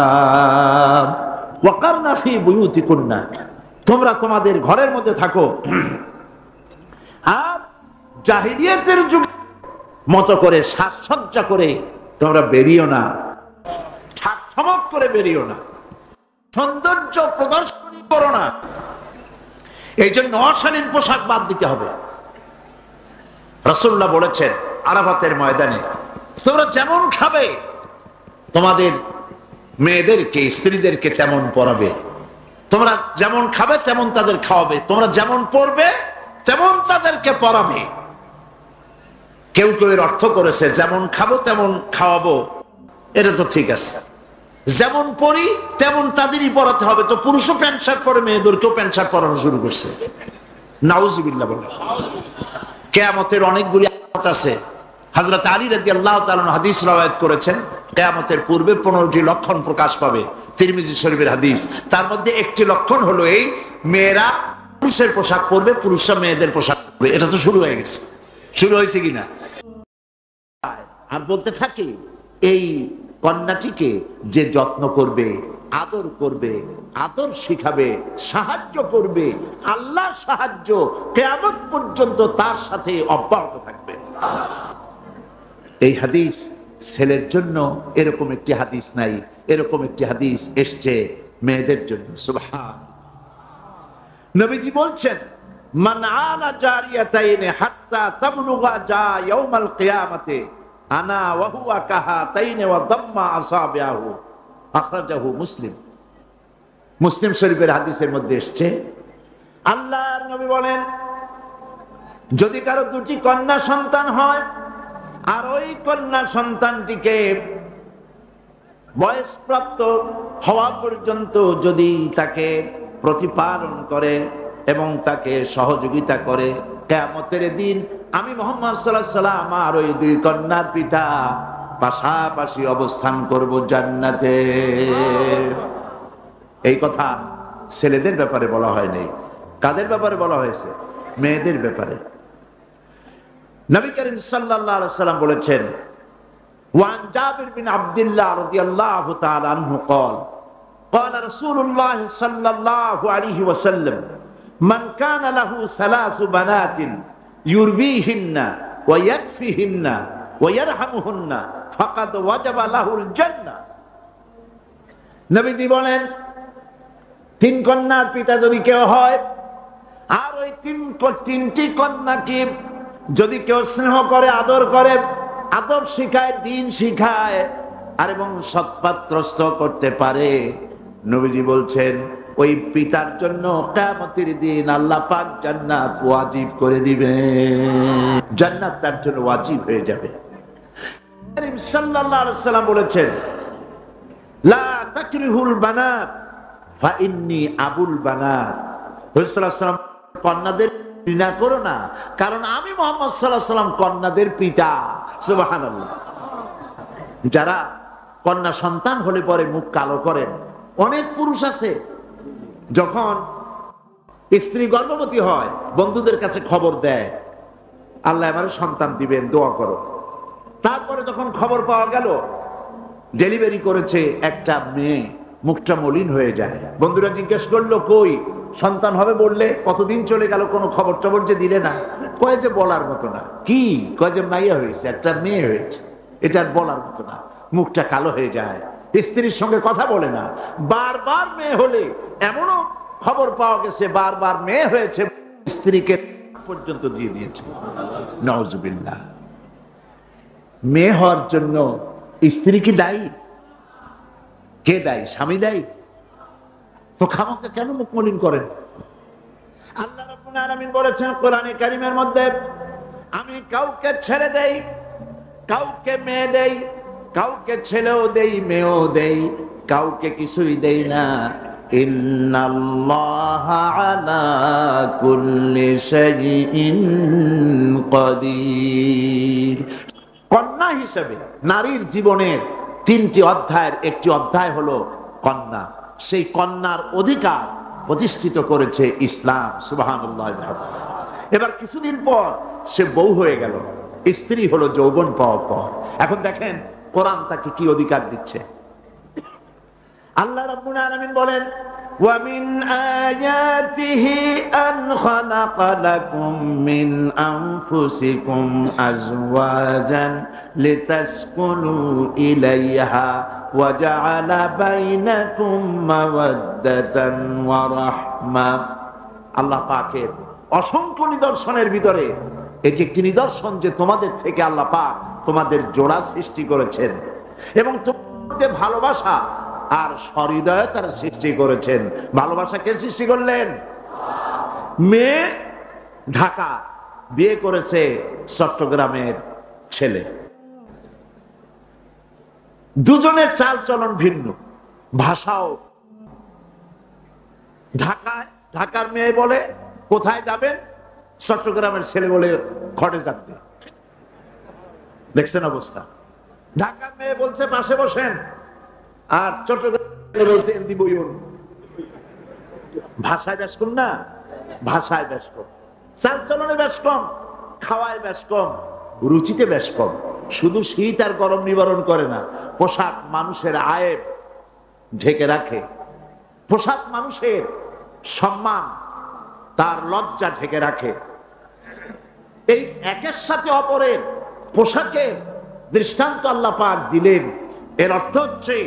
ওয়াকারনা ফি বুয়ুতিকুন্না, তোমরা তোমাদের ঘরের মধ্যে থাকো আর জাহিলিয়াতের যুগ মতো করে সাজসজ্জা করে তোমরা বেরিও না, ঠাক ঠমক করে বেরিও না, সৌন্দর্য প্রদর্শনী করো না। এই জন্য অশালীন পোশাক বাদ দিতে হবে। রাসূলুল্লাহ বলেছেন আরাফাতের ময়দানে তোমরা যেমন খাবে তোমাদের মেয়েদেরকে স্ত্রীদেরকে তেমন পরাবে, তোমরা যেমন খাবে তেমন তাদের খাওয়াবে, তোমরা যেমন পরবে তেমন তাদেরকে পরাবে। কেউ কেউ এর অর্থ করেছে যেমন খাবো তেমন খাওয়াবো, এটা তো ঠিক আছে, যেমন পরি তেমন তাদেরই পরাতে হবে। তো পুরুষও প্যান্ট শার্ট পরে মেয়েদেরকেও প্যান্ট শার্ট পরানো শুরু করছে। নাউজুবিল্লাহ বলে। কিয়ামতের অনেকগুলি আলামত আছে। হযরত আলী রাদিয়াল্লাহু তাআলা হাদিস রওয়ায়াত করেছেন কিয়ামতের পূর্বে 15টি লক্ষণ প্রকাশ পাবে, তিরমিজি শরীফের হাদিস। তার মধ্যে একটি লক্ষণ হলো এই মেয়েরা পুরুষের পোশাক পরবে, পুরুষরা মেয়েদের পোশাক পরবে। এটা তো শুরু হয়ে গেছে, শুরু হয়েছে কিনা? আর বলতে থাকে এই কন্যাটিকে যে যত্ন করবে, আদর করবে, আদর শিখাবে, সাহায্য করবে, আল্লাহর সাহায্য কিয়ামত পর্যন্ত তার সাথে অব্যাহত থাকবে। এই হাদিস ছেলের জন্য এরকম একটি হাদিস নাই, এরকম একটি হাদিস এসছে মেয়েদের জন্য। সুবহান। নবীজি বলছেন মান আলা জারিয়াতাইন হাত্তা তাবলুগা জা ইয়াউমাল কিয়ামাতে আনা ওয়া হুয়া কাহাতাইন ওয়া দাম্মা আসাবিহু। আখরাজাহু মুসলিম। মুসলিম শরীফের হাদিসের মধ্যে এসেছে আল্লাহর নবী বলেন যদি কারো দুটি কন্যা সন্তান হয় আর ওই কন্যা সন্তানটিকে বয়সপ্রাপ্ত হওয়া পর্যন্ত যদি তাকে প্রতিপালন করে এবং তাকে সহযোগিতা করে, কিয়ামতের দিন আমি মুহাম্মদ সাল্লাল্লাহু আলাইহি ওয়াসাল্লাম আর ওই দুই কন্যার পিতা পাশাপাশি অবস্থান করব জান্নাতে। এই কথা ছেলেদের ব্যাপারে বলা হয় নাই। কাদের ব্যাপারে বলা হয়েছে? মেয়েদের ব্যাপারে। নবী করিম সাল্লাল্লাহু আলাইহি ওয়াসাল্লাম বলেছেন ওয়ান জাবির বিন আব্দুল্লাহ রাদিয়াল্লাহু তাআলা আনহু قال قال رسول الله صلى الله عليه وسلم من كان له ثلاث بنات يربيهن ويكفيهن ويرحمهن فقد وجب له الجنة। নবীজি বলেন তিন কন্যার পিতা যদি কেউ হয় আর ওই তিনটি কন্যাকে যদি কেউ স্নেহ করে, আদর করে, আদব শিখায়, দ্বীন শিখায় আর এবং সৎপাত্রস্থ করতে পারে, নবীজি বলছেন ওই পিতার জন্য কিয়ামতের দিন আল্লাহ পাক জান্নাত ওয়াজিব করে দিবেন। জান্নাত তার জন্য ওয়াজিব হয়ে যাবে। করিম সাল্লাল্লাহু আলাইহি ওয়াসাল্লাম বলেছেন লা তাকরিহুল বানাত ফা ইন্নী আবুল বানাত। রাসূলুল্লাহ সাল্লাল্লাহু আলাইহি ওয়াসাল্লাম কন্যাদের ঘৃণা করো না, কারণ আমি মুহাম্মদ সাল্লাল্লাহু আলাইহি ওয়াসাল্লাম কন্যাদের পিতা। সুবহানাল্লাহ। যারা কন্যা সন্তান হলে পরে মুখ কালো করেন, অনেক পুরুষ আছে যখন স্ত্রী গর্ভবতী হয় বন্ধুদের কাছে খবর দেয় আল্লাহ আমারে সন্তান দিবেন, দোয়া করো। তারপরে যখন খবর পাওয়া গেল ডেলিভারি করেছে একটা মেয়ে, মুখটা মলিন হয়ে যায়। বন্ধুরা জিজ্ঞেস করলো কই সন্তান হবে বললে কতদিন চলে গেল, কোনো খবর টবর যে দিলে না। কয়ে যে বলার মতো না। কি কয়ে যে মাইয়া হয়েছে, একটা মেয়ে হয়েছে, এটা আর বলার মতো না। মুখটা কালো হয়ে যায়, স্ত্রীর সঙ্গে কথা বলে না। বারবার মেয়ে হলে এমনও খবর পাওয়া গেছে বারবার মেয়ে হয়েছে, স্ত্রীকে পর্যন্ত দিয়ে দিয়েছে। নাউজুবিল্লাহ। মেয়ে হওয়ার জন্য স্ত্রী কি দায়ী? কে দায়ী? স্বামী দায়ী? তো খামাকে কেন মুখ মলিন করেন? আল্লাহ রাব্বুল আলামিন বলেছেন কোরআনে কারীমের মধ্যে, আমি কাউকে ছেড়ে দেই, কাউকে মেয়ে দেই, কাউকে ছেলেও দেই মেয়েও দেই, কাউকে কিছুই দেই না। ইন্নাল্লাহা আলা কুল্লি শাইইন কাদির। কন্যা হিসেবে নারীর জীবনের 3টি অধ্যায়ের একটি অধ্যায় হলো কন্যা। সেই কন্যার অধিকার প্রতিষ্ঠিত করেছে ইসলাম। সুবহানাল্লাহ। এবার কিছুদিন পর সে বউ হয়ে গেল, স্ত্রী হলো যৌবন পাওয়ার পর। এখন দেখেন কোরআন তাকে কি অধিকার দিচ্ছে। আল্লাহ রাব্বুল আলামিন বলেন, ওয়া মিন আয়াতিহি আন খালাকা লাকুম মিন আনফুসিকুম আজওয়াজান লিতাসকুনু ইলাইহা ওয়া জাআলা বাইনাকুম মাওয়াদ্দাতান ওয়া রাহমা। আল্লাহ পাকের অসংখ্য নিদর্শনের ভিতরে এটি একটি নিদর্শন যে তোমাদের থেকে আল্লাহ পাক তোমাদের জোড়া সৃষ্টি করেছেন এবং তোমাদের ভালোবাসা আর সহৃদয়তার সৃষ্টি করেছেন। ভালোবাসা কে সৃষ্টি করলেন? মেয়ে ঢাকা, বিয়ে করেছে চট্টগ্রামের ছেলে। দুজনের চাল চলন ভিন্ন, ভাষাও। ঢাকার মেয়ে বলে কোথায় যাবেন, চট্টগ্রামের ছেলে বলে ঘটে যাবে। দেখছেন অবস্থা? ঢাকার মেয়ে বলছে পাশে বসেন, আর চট্টগ্রাম বলতে ভাষায় বেশ কম না, ভাষায় বেশ কম, চালচলনে বেশ কম, খাওয়ায় বেশ কম, রুচিতে বেশ কম। শুধু শীত আর গরম নিবারণ করে না, পোশাক মানুষের আয়েব ঢেকে রাখে, পোশাক মানুষের সম্মান তার লজ্জা ঢেকে রাখে। এই একের সাথে অপরের পোশাকের দৃষ্টান্ত আল্লাহ পাক দিলেন। এর অর্থ হচ্ছে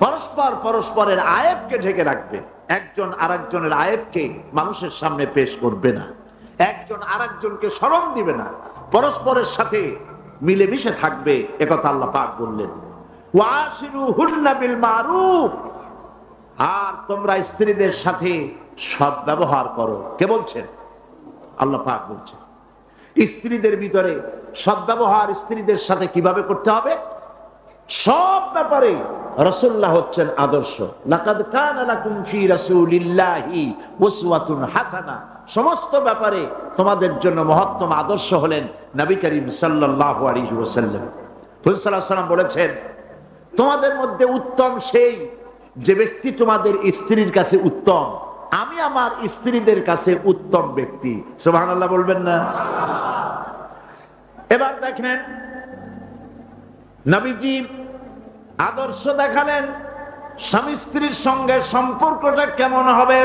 পরস্পর পরস্পরের আয়েবকে ঢেকে রাখবে। একজন আরেকজনের আয়েবকে মানুষের সামনে পেশ করবে না, একজন আরেকজনকে শরম দিবে না, পরস্পরের সাথে মিলেমিশে থাকবে। একথা আল্লাহ পাক বললেন। ওয়াশিরুহুন্না বিল মারুফ। আর তোমরা স্ত্রীদের সাথে সদ্ব্যবহার করো। কে বলছেন? আল্লাহ পাক বলছেন। স্ত্রীদের ভিতরে সদ্ব্যবহার স্ত্রীদের সাথে কিভাবে করতে হবে, সব ব্যাপারে রাসূলুল্লাহ হচ্ছেন আদর্শ। লাকাদ কানা লাকুম ফি রাসূলিল্লাহি উসওয়াতুন হাসানাহ। সমস্ত ব্যাপারে তোমাদের জন্য মহত্তম আদর্শ হলেন নবী করিম সাল্লাল্লাহু আলাইহি ওয়াসাল্লাম। রাসূল সাল্লাল্লাহু আলাইহি ওয়াসাল্লাম বলেছেন, তোমাদের মধ্যে উত্তম সেই যে ব্যক্তি তোমাদের স্ত্রীর কাছে উত্তম। আমি আমার স্ত্রীদের কাছে উত্তম ব্যক্তি। সুবহানাল্লাহ বলবেন না? এবার দেখেন নবীজি আদর্শ দেখালেন স্বামী স্ত্রীর সঙ্গে সম্পর্কটা কেমন হবে।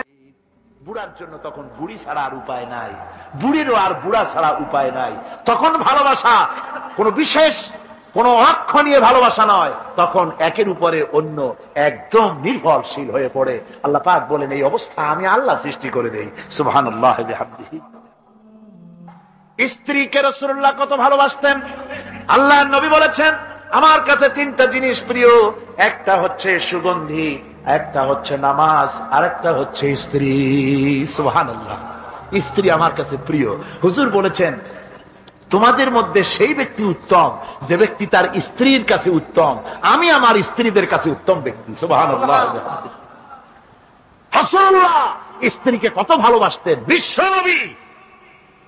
বুড়ার জন্য তখন বুড়ি ছাড়া আর উপায় নাই, বুড়িরও আর বুড়া ছাড়া উপায় নাই। তখন ভালোবাসা কোনো বিশেষ কোনো অক্ষ নিয়ে ভালোবাসা নয়, তখন একের উপরে অন্য একদম নির্ভরশীল হয়ে পড়ে। আল্লাহ পাক বলেন, এই অবস্থা আমি আল্লাহ সৃষ্টি করে দেই। সুবহানাল্লাহ বিহামদিহি। স্ত্রীকে রাসূলুল্লাহ কত ভালোবাসতেন। আল্লাহর নবী বলেছেন, আমার কাছে 3টা জিনিস প্রিয়, একটা হচ্ছে সুগন্ধি, একটা হচ্ছে নামাজ, আর একটা হচ্ছে স্ত্রী। সুবহানাল্লাহ। স্ত্রী আমার কাছে প্রিয়। হুজুর বলেছেন, তোমাদের মধ্যে সেই ব্যক্তি উত্তম যে ব্যক্তি তার স্ত্রীর কাছে উত্তম। আমি আমার স্ত্রীদের কাছে উত্তম ব্যক্তি। সুবহানাল্লাহ। রাসূলুল্লাহ স্ত্রীকে কত ভালোবাসতেন। বিশ্বনবী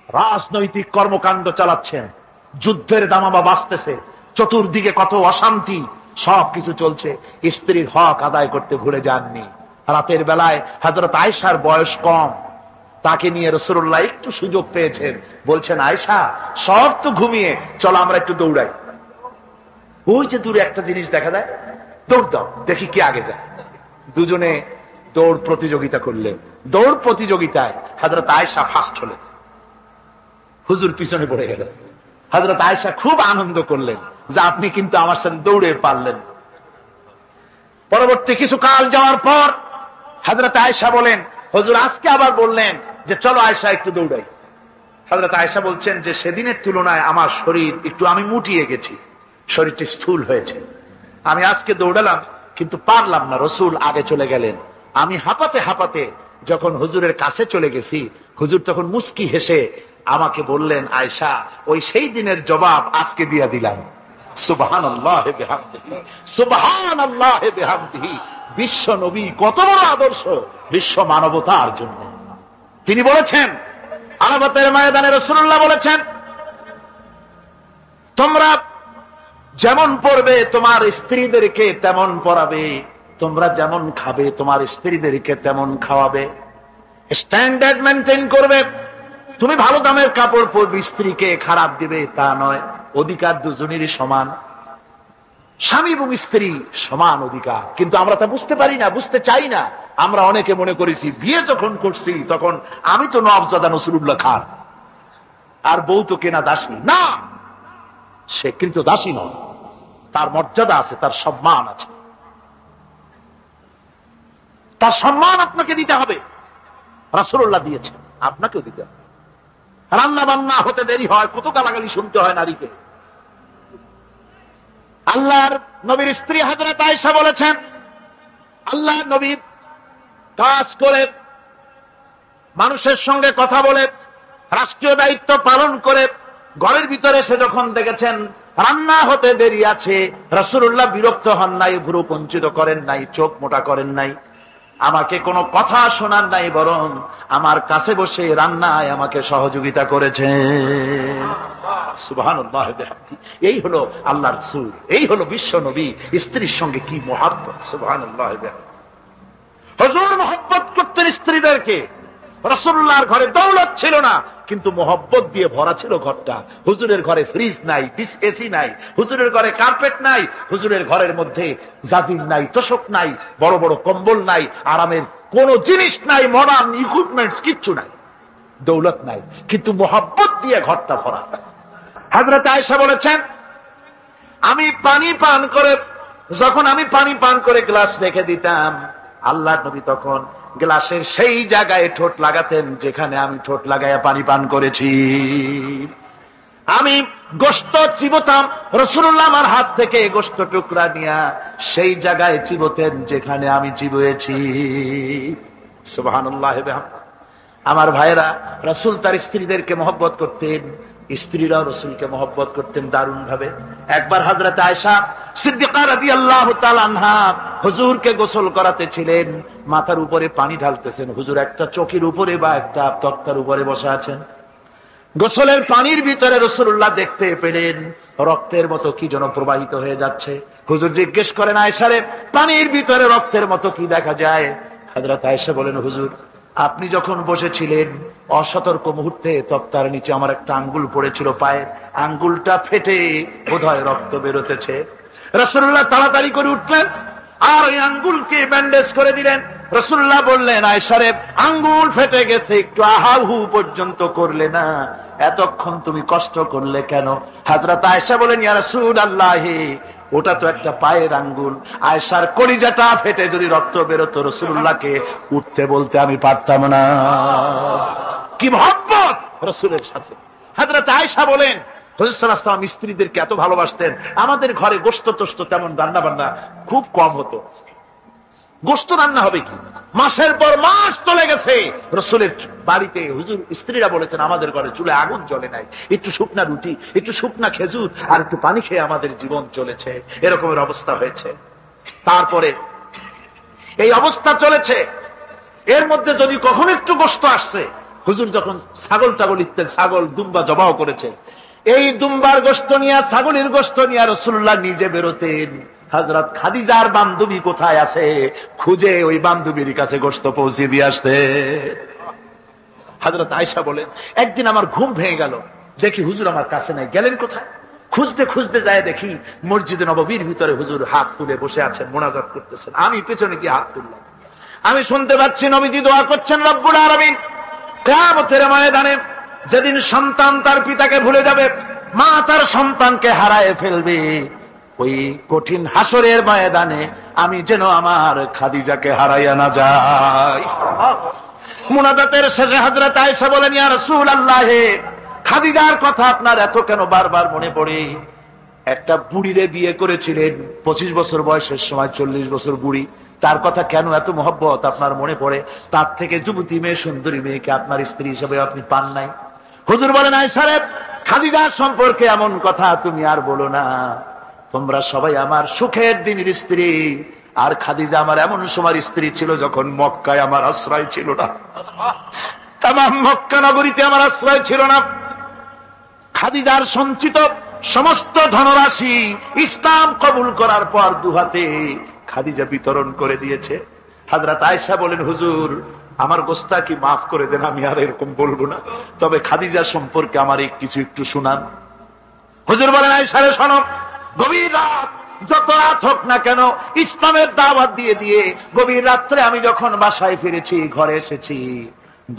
রাজনৈতিক কর্মকাণ্ড চালাচ্ছেন, যুদ্ধের দামামা বাজতেছে, চতুর্দিকে কত অশান্তি, সবকিছু চলছে, স্ত্রীর হক আদায় করতে ভুলে যাননি। রাতের বেলায় হযরত আয়েশার বয়স কম, তাকে নিয়ে রাসূলুল্লাহ একটু সুযোগ পেয়েছেন, বলছেন, আয়েশা সব তো ঘুমিয়ে, চলো আমরা একটু দৌড়াই। ওই যে দূরে একটা জিনিস দেখা যায়, দৌড় দাও, দেখি কে আগে যায়। দুজনে দৌড় প্রতিযোগিতা করলেন। দৌড় প্রতিযোগিতায় হযরত আয়েশা ফার্স্ট হলেন, হুজুর পিছনে পড়ে গেলেন। হযরত আয়েশা খুব আনন্দ করলেন যে আপনি কিন্তু আমার সাথে দৌড়ে পারলেন। পরবর্তী কিছু কাল যাওয়ার পর হযরত আয়েশা বলেন, হুজুর আজকে আবার বললেন যে চলো আয়েশা একটু দৌড়াই। হযরত আয়েশা বলছেন যে সেদিনের তুলনায় আমার শরীর একটু, আমি মুটিয়ে গেছি, শরীরটি স্থূল হয়েছে। আমি আজকে দৌড়ালাম কিন্তু পারলাম না, রাসূল আগে চলে গেলেন। আমি হাঁপাতে হাঁপাতে যখন হুজুরের কাছে চলে গেছি, হুজুর তখন মুস্কি হেসে আমাকে বললেন, আয়েশা ওই সেই দিনের জবাব আজকে দিয়া দিলাম। সুবহানাল্লাহ বিহামদিহি, সুবহানাল্লাহ বিহামদিহি। বিশ্ব নবী কত বড় আদর্শ বিশ্ব মানবতার জন্য। তিনি বলেছেন, আরাফাতের ময়দানে রাসূলুল্লাহ বলেছেন, তোমরা যেমন পড়বে তোমার স্ত্রীদেরকে তেমন পড়াবে, তোমরা যেমন খাবে তোমার স্ত্রীদেরকে তেমন খাওয়াবে, স্ট্যান্ডার্ড মেনটেন করবে। তুমি ভালো দামের কাপড় পরবে, স্ত্রীকে খারাপ দিবে তা নয়। অধিকার দুজনেরই সমান, স্বামী এবং স্ত্রী সমান অধিকার। কিন্তু আমরা তা বুঝতে পারি না, বুঝতে চাই না। আমরা অনেকে মনে করেছি বিয়ে যখন করছি তখন আমি তো নওয়াবজাদা নসরুল্লাহ খান আর বউ তো কেনা দাসী। না, সে কিন্তু দাসী নয়, তার মর্যাদা আছে, তার সম্মান আছে, তার সম্মান আপনাকে দিতে হবে। রাসূলুল্লাহ দিয়েছেন, আপনাকেও দিতে হবে। রান্না বান্না হতে দেরি হয়, কত গালাগালি শুনতে হয় নারীকে। আল্লাহর নবীর স্ত্রী হযরত আয়েশা বলেছেন, আল্লাহর নবী কাজ করে, মানুষের সঙ্গে কথা বলে, রাষ্ট্রীয় দায়িত্ব পালন করে ঘরের ভিতরে এসে যখন দেখেছেন রান্না হতে দেরি আছে, রাসূলুল্লাহ বিরক্ত হন নাই, ভ্রু কুঞ্চিত করেন নাই, চোখ মোটা করেন নাই, আমাকে কোনো কথা শোনার নাই, বরং আমার কাছে বসে রান্নায় আমাকে সহযোগিতা করেছেন। সুবহানাল্লাহ বিহামদিহি। এই হলো আল্লাহর রাসূল, এই হলো বিশ্ব নবী। স্ত্রীর সঙ্গে কি মহব্বত! সুবহানাল্লাহ বিহামদিহি। হুজুর মহব্বত করতেন স্ত্রীদেরকে। রাসূলুল্লাহর ঘরে দৌলত ছিল না, কিন্তু মহব্বত দিয়ে ভরা ছিল ঘরটা। হুজুরের ঘরে ফ্রিজ নাই, এসি নাই, হুজুরের ঘরে কার্পেট নাই, হুজুরের ঘরের মধ্যে জাজির নাই, তোশক নাই, বড় বড় কম্বল নাই, আরামের কোন জিনিস নাই, মডার্ন ইকুইপমেন্টস কিচ্ছু নাই, দৌলত নাই, কিন্তু মহব্বত দিয়ে ঘরটা ভরা। হযরত আয়েশা বলেছেন, আমি পানি পান করে, যখন আমি পানি পান করে গ্লাস রেখে দিতাম, আল্লাহর নবী তখন গ্লাসের সেই জায়গায় ঠোঁট লাগাতেন যেখানে আমি ঠোঁট লাগাইয়া পানি পান করেছি। আমি গোশত চিবোতাম, রাসূলুল্লাহ আমার হাত থেকে গোশত টুকরা নিয়া সেই জায়গায় চিবোতেন যেখানে আমি চিবুয়েছি। সুবহানাল্লাহ বিহামদিহি। আমার ভাইরা, রাসূল তার স্ত্রীদেরকে মহব্বত করতেন, স্ত্রীরাও রাসূলকে মহব্বত করতেন দারুণ ভাবে। একবার হযরত আয়েশা সিদ্দিকা রাদিয়াল্লাহু তাআলা আনহা হুজুরকে গোসল করাতে ছিলেন, মাথার উপরে পানি ঢালতেছেন, হুজুর একটা চৌকির উপরে বা একটা তক্তার উপরে বসে আছেন। গোসলের পানির ভিতরে রাসূলুল্লাহ দেখতে পেলেন রক্তের মতো কি যেন প্রবাহিত হয়ে যাচ্ছে। হুজুর জিজ্ঞেস করেন, আয়েশা রে, পানির ভিতরে রক্তের মতো কি দেখা যায়? হযরত আয়েশা বলেন, হুজুর আপনি যখন বসেছিলেন অসতর্ক মুহূর্তে তক্তার নিচে আমার একটা আঙ্গুল পড়েছিল, পায়ের আঙ্গুলটা ফেটে বোধহয় রক্ত বেরোতেছে। রাসূলুল্লাহ তাড়াতাড়ি করে উঠলেন আর ওই আঙ্গুলকে ব্যান্ডেজ করে দিলেন। রাসূলুল্লাহ বললেন, আয়েশা রে, আঙ্গুল ফেটে গেছে, একটু আহাহু পর্যন্ত করলে না, এতক্ষণ তুমি কষ্ট করলে কেন? হযরত আয়েশা বলেন, ইয়া রাসূলুল্লাহ, ওটা তো একটা পায়ের আঙ্গুল। আয়েশার কলিজাটা ফেটে যদি রক্ত বেরোতো, রাসূলুল্লাহকে উঠতে বলতে আমি পারতাম না। কি মহব্বত রাসূলের সাথে! হযরত আয়েশা বলেন, হুজুর সাল্লাল্লাহু আলাইহি ওয়াসাল্লাম স্ত্রীদেরকে এত ভালোবাসতেন, আমাদের ঘরে গোশত টোস্ত তেমন রান্না বান্না খুব কম হতো। গোশত রান্না হবে কি, মাসের পর মাস চলে গেছে রাসূলের বাড়িতে, হুজুর স্ত্রীরা বলেছেন আমাদের ঘরে চুলে আগুন জ্বলে নাই, একটু শুকনা রুটি, একটু শুকনা খেজুর আর একটু পানি খেয়ে আমাদের জীবন চলেছে, এরকমের অবস্থা হয়েছে। তারপরে এই অবস্থা চলেছে, এর মধ্যে যদি কখনো একটু গোশত আসছে, হুজুর যখন ছাগল টাগল ইত্যাদি ছাগল দুম্বা জবাও করেছে, এই দুম্বার গোশত নিয়ে, ছাগলের গোশত নিয়ে রাসূলুল্লাহ নিজে বেরোতেন। হযরত খাদিজার বান্ধবী কোথায় আছে খুঁজে ওই বান্ধবীর কাছে গোশত পৌঁছে দিয়ে আসতে। হযরত আয়েশা বলেন, একদিন আমার ঘুম ভেঙে গেল, দেখি হুজুর আমার কাছে নাই, গেলেন কোথায়? খুঁজতে খুঁজতে যায় দেখি মসজিদে নববীর ভিতরে হুজুর হাত তুলে বসে আছেন, মোনাজাত করতেছেন। আমি পেছনে গিয়ে হাত তুললাম, আমি শুনতে পাচ্ছি নবীজি দোয়া করছেন রব্বুল আলামিন কিয়ামতের ময়দানে যেদিন সন্তান তার পিতাকে ভুলে যাবে, মা তার সন্তানকে হারায় ফেলবে, ওই কঠিন হাসরের ময়দানে আমি যেন আমার খাদিজাকে হারাইয়া না যাই। মুনাজাতের শেষে হযরত আয়েশা বলেন, ইয়া রাসূলুল্লাহ, খাদিজার কথা আপনার এত কেন বারবার মনে পড়ে? একটা বুড়িরে বিয়ে করেছিলেন 25 বছর বয়সের সময়, 40 বছর বুড়ি, তার কথা কেন এত মহব্বত আপনার মনে পড়ে? তার থেকে যুবতী মেয়ে, সুন্দরী মেয়েকে আপনার স্ত্রী হিসেবে আপনি পান নাই? হুজুর বলেন, আয়েশা রে, খাদিজার সম্পর্কে এমন কথা তুমি আর বলো না। তোমরা সবাই আমার সুখের দিনের স্ত্রী, আর খাদিজা আমার এমন সময় স্ত্রী ছিল যখন মক্কায় আমার আশ্রয় ছিল না, তামাম মক্কা নগরীতে আমার আশ্রয় ছিল না। খাদিজার সঞ্চিত সমস্ত ধনরাশি ইসলাম কবুল করার পর দুহাতে খাদিজা বিতরণ করে দিয়েছে। হযরত আয়েশা বলেন, হুজুর আমার গোস্তাকি মাফ করে দেন, আমি আর এরকম বলবো না, তবে খাদিজা সম্পর্কে আমার কিছু একটু শুনান। হুজুর বলেন, আয়েশা রে শোনো, গভীর রাত, যত রাত হোক না কেন, ইসলামের দাওয়াত দিয়ে দিয়ে গভীর রাত্রে আমি যখন বাসায় ফিরেছি, ঘরে এসেছি,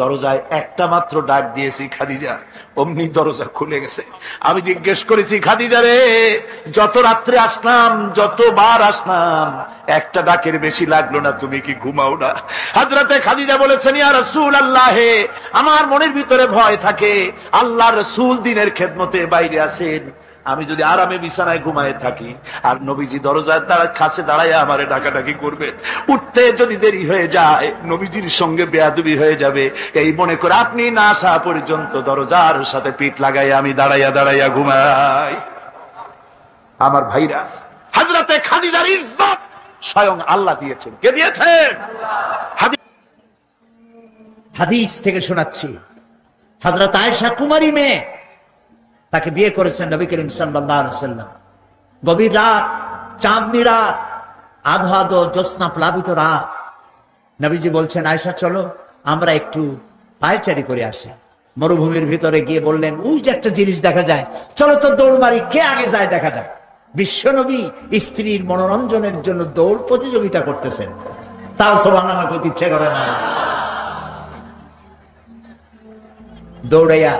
দরজায় একটা মাত্র ডাক দিয়েছি, খাদিজা, অমনি দরজা খুলে গেছে। আমি জিজ্ঞেস করেছি, খাদিজা রে, যত রাত্রে আসলাম, যতবার আসলাম, একটা ডাকের বেশি লাগলো না, তুমি কি ঘুমাও না? হযরতে খাদিজা বলেছেন, ইয়া রাসূলুল্লাহ, আমার মনের ভিতরে ভয় থাকে, আল্লাহর রাসূল দিনের খেদমতে বাইরে আছেন, আমি যদি আরামে বিছানায় ঘুমায় থাকি আর নবীজি দরজার কাছে দাঁড়ায় আমারে ডাকাডাকি করবে, উঠতে যদি দেরি হয়ে যায় নবীজির সঙ্গে বেয়াদবি হয়ে যাবে, এই মনে করে আপনি না আসা পর্যন্ত দরজার সাথে পিঠ লাগাই আমি দাঁড়াইয়া দাঁড়াইয়া ঘুমাই। আমার ভাইরা, হযরতে খাদিজার ইজ্জত স্বয়ং আল্লাহ দিয়েছেন। কে দিয়েছেন? হাদিস থেকে শোনাচ্ছি, হযরত আয়েশা কুমারী মেয়ে, তাকে বিয়ে করেছেন নবী করিম সাল্লাল্লাহু আলাইহি ওয়াসাল্লাম। গভীর রাত, চাঁদনি রাত, আধো আধো জ্যোৎস্না প্লাবিত রাত, নবীজি বলছেন, আয়েশা চলো আমরা একটু পায়চারি করে আসি। মরুভূমির ভিতরে গিয়ে বললেন, ওই যে একটা জিনিস দেখা যায়, চলো তো দৌড় মারি, কে আগে যায় দেখা যায়। বিশ্বনবী স্ত্রীর মনোরঞ্জনের জন্য দৌড় প্রতিযোগিতা করতেছেন, তাও সুবহানাল্লাহ করতে ইচ্ছে করে না। দৌড়াইয়া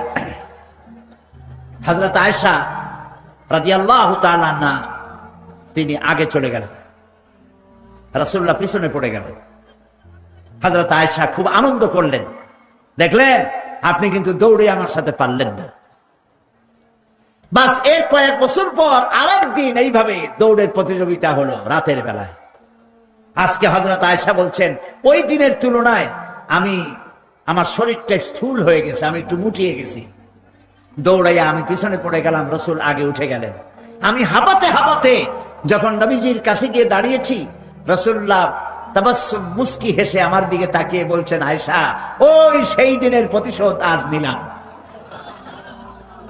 হযরত আয়েশা রাদিয়াল্লাহু তাআলা আনহা তিনি আগে চলে গেলেন, রাসূলুল্লাহ পিছনে পড়ে গেলেন। হযরত আয়েশা খুব আনন্দ করলেন, দেখলেন আপনি কিন্তু দৌড়ে আমার সাথে পারলেন না। বাস এর কয়েক বছর পর আরেকদিন এইভাবে দৌড়ের প্রতিযোগিতা হলো রাতের বেলায়। আজকে হযরত আয়েশা বলছেন, ওই দিনের তুলনায় আমার শরীরটা স্থূল হয়ে গেছে, আমি একটু মুটিয়ে গেছি। দৌড়াইয়া আমি পিছনে পড়ে গেলাম, রাসূল আগে উঠে গেলেন। আমি হাঁপাতে হাঁপাতে যখন নবীজির কাছে গিয়ে দাঁড়িয়েছি, রাসূলুল্লাহ তাবাসসুম মুস্কি হেসে আমার দিকে তাকিয়ে বলছেন, আয়েশা, ওই সেই দিনের প্রতিশোধ আজ নিলাম।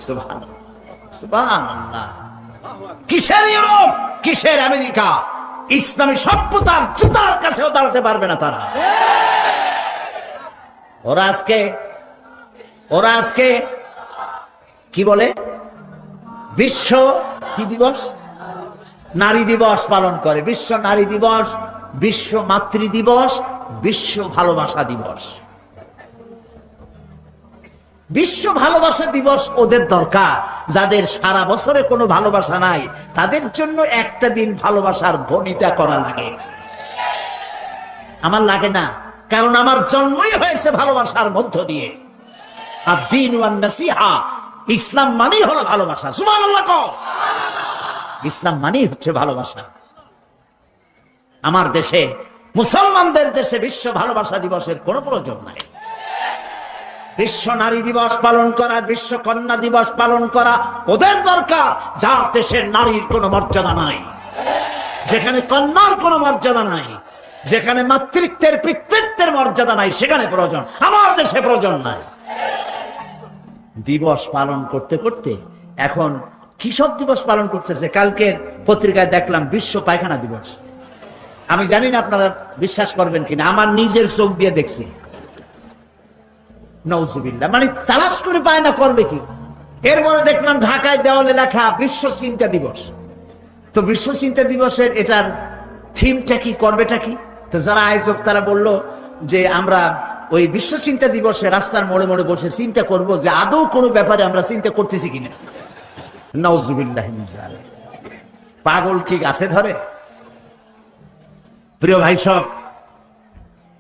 সুবহানাল্লাহ, সুবহানাল্লাহ। কিসের ইউরোপ, কিসের আমেরিকা, ইসলামী সভ্যতার জুতার কাছেও দাঁড়াতে পারবে না তারা। ওরা আজকে কি বলে, বিশ্ব কি দিবস, নারী দিবস পালন করে, বিশ্ব নারী দিবস, বিশ্ব মাতৃ দিবস, বিশ্ব ভালোবাসা দিবস। বিশ্ব ভালোবাসা দিবস ওদের দরকার, যাদের সারা বছরে কোনো ভালোবাসা নাই, তাদের জন্য একটা দিন ভালোবাসার বনিতা করা লাগে। আমার লাগে না, কারণ আমার জন্মই হয়েছে ভালোবাসার মধ্য দিয়ে। আদ-দীন ওয়ান নাসিহা, ইসলাম মানেই হলো ভালোবাসা। সুবহানাল্লাহ কও। ইসলাম মানেই হচ্ছে ভালোবাসা। আমার দেশে, মুসলমানদের দেশে বিশ্ব ভালোবাসা দিবসের কোনো প্রয়োজন নাই। বিশ্ব নারী দিবস পালন করা, বিশ্ব কন্যা দিবস পালন করা ওদের দরকার, যার দেশের নারীর কোনো মর্যাদা নাই, যেখানে কন্যার কোনো মর্যাদা নাই, যেখানে মাতৃত্বের পিতৃত্বের মর্যাদা নাই, সেখানে প্রয়োজন। আমার দেশে প্রয়োজন নাই। দিবস পালন করতে করতে এখন কিসব দিবস পালন করতেছে। কালকের পত্রিকায় দেখলাম বিশ্ব পায়খানা দিবস। আমি জানি না আপনারা বিশ্বাস করবেন কিনা, আমার নিজের চোখ দিয়ে দেখছি। নাউজুবিল্লাহ, মানে তালাশ করে পায় না, করবে কি। এরপরে দেখলাম ঢাকায় দেওয়ালে লেখা বিশ্ব চিন্তা দিবস। তো বিশ্ব চিন্তা দিবসের এটার থিমটা কি, করবেটা কি? তো যারা আয়োজক তারা বলল যে আমরা ওই বিশ্ব চিন্তা দিবসে রাস্তার মোড়ে মোড়ে বসে চিন্তা করব যে আদৌ কোনো ব্যাপারে আমরা চিন্তা করতেছি কিনা। নাউজুবিল্লাহ মিন যালিক। পাগল কি গাছে ধরে? প্রিয় ভাই সব,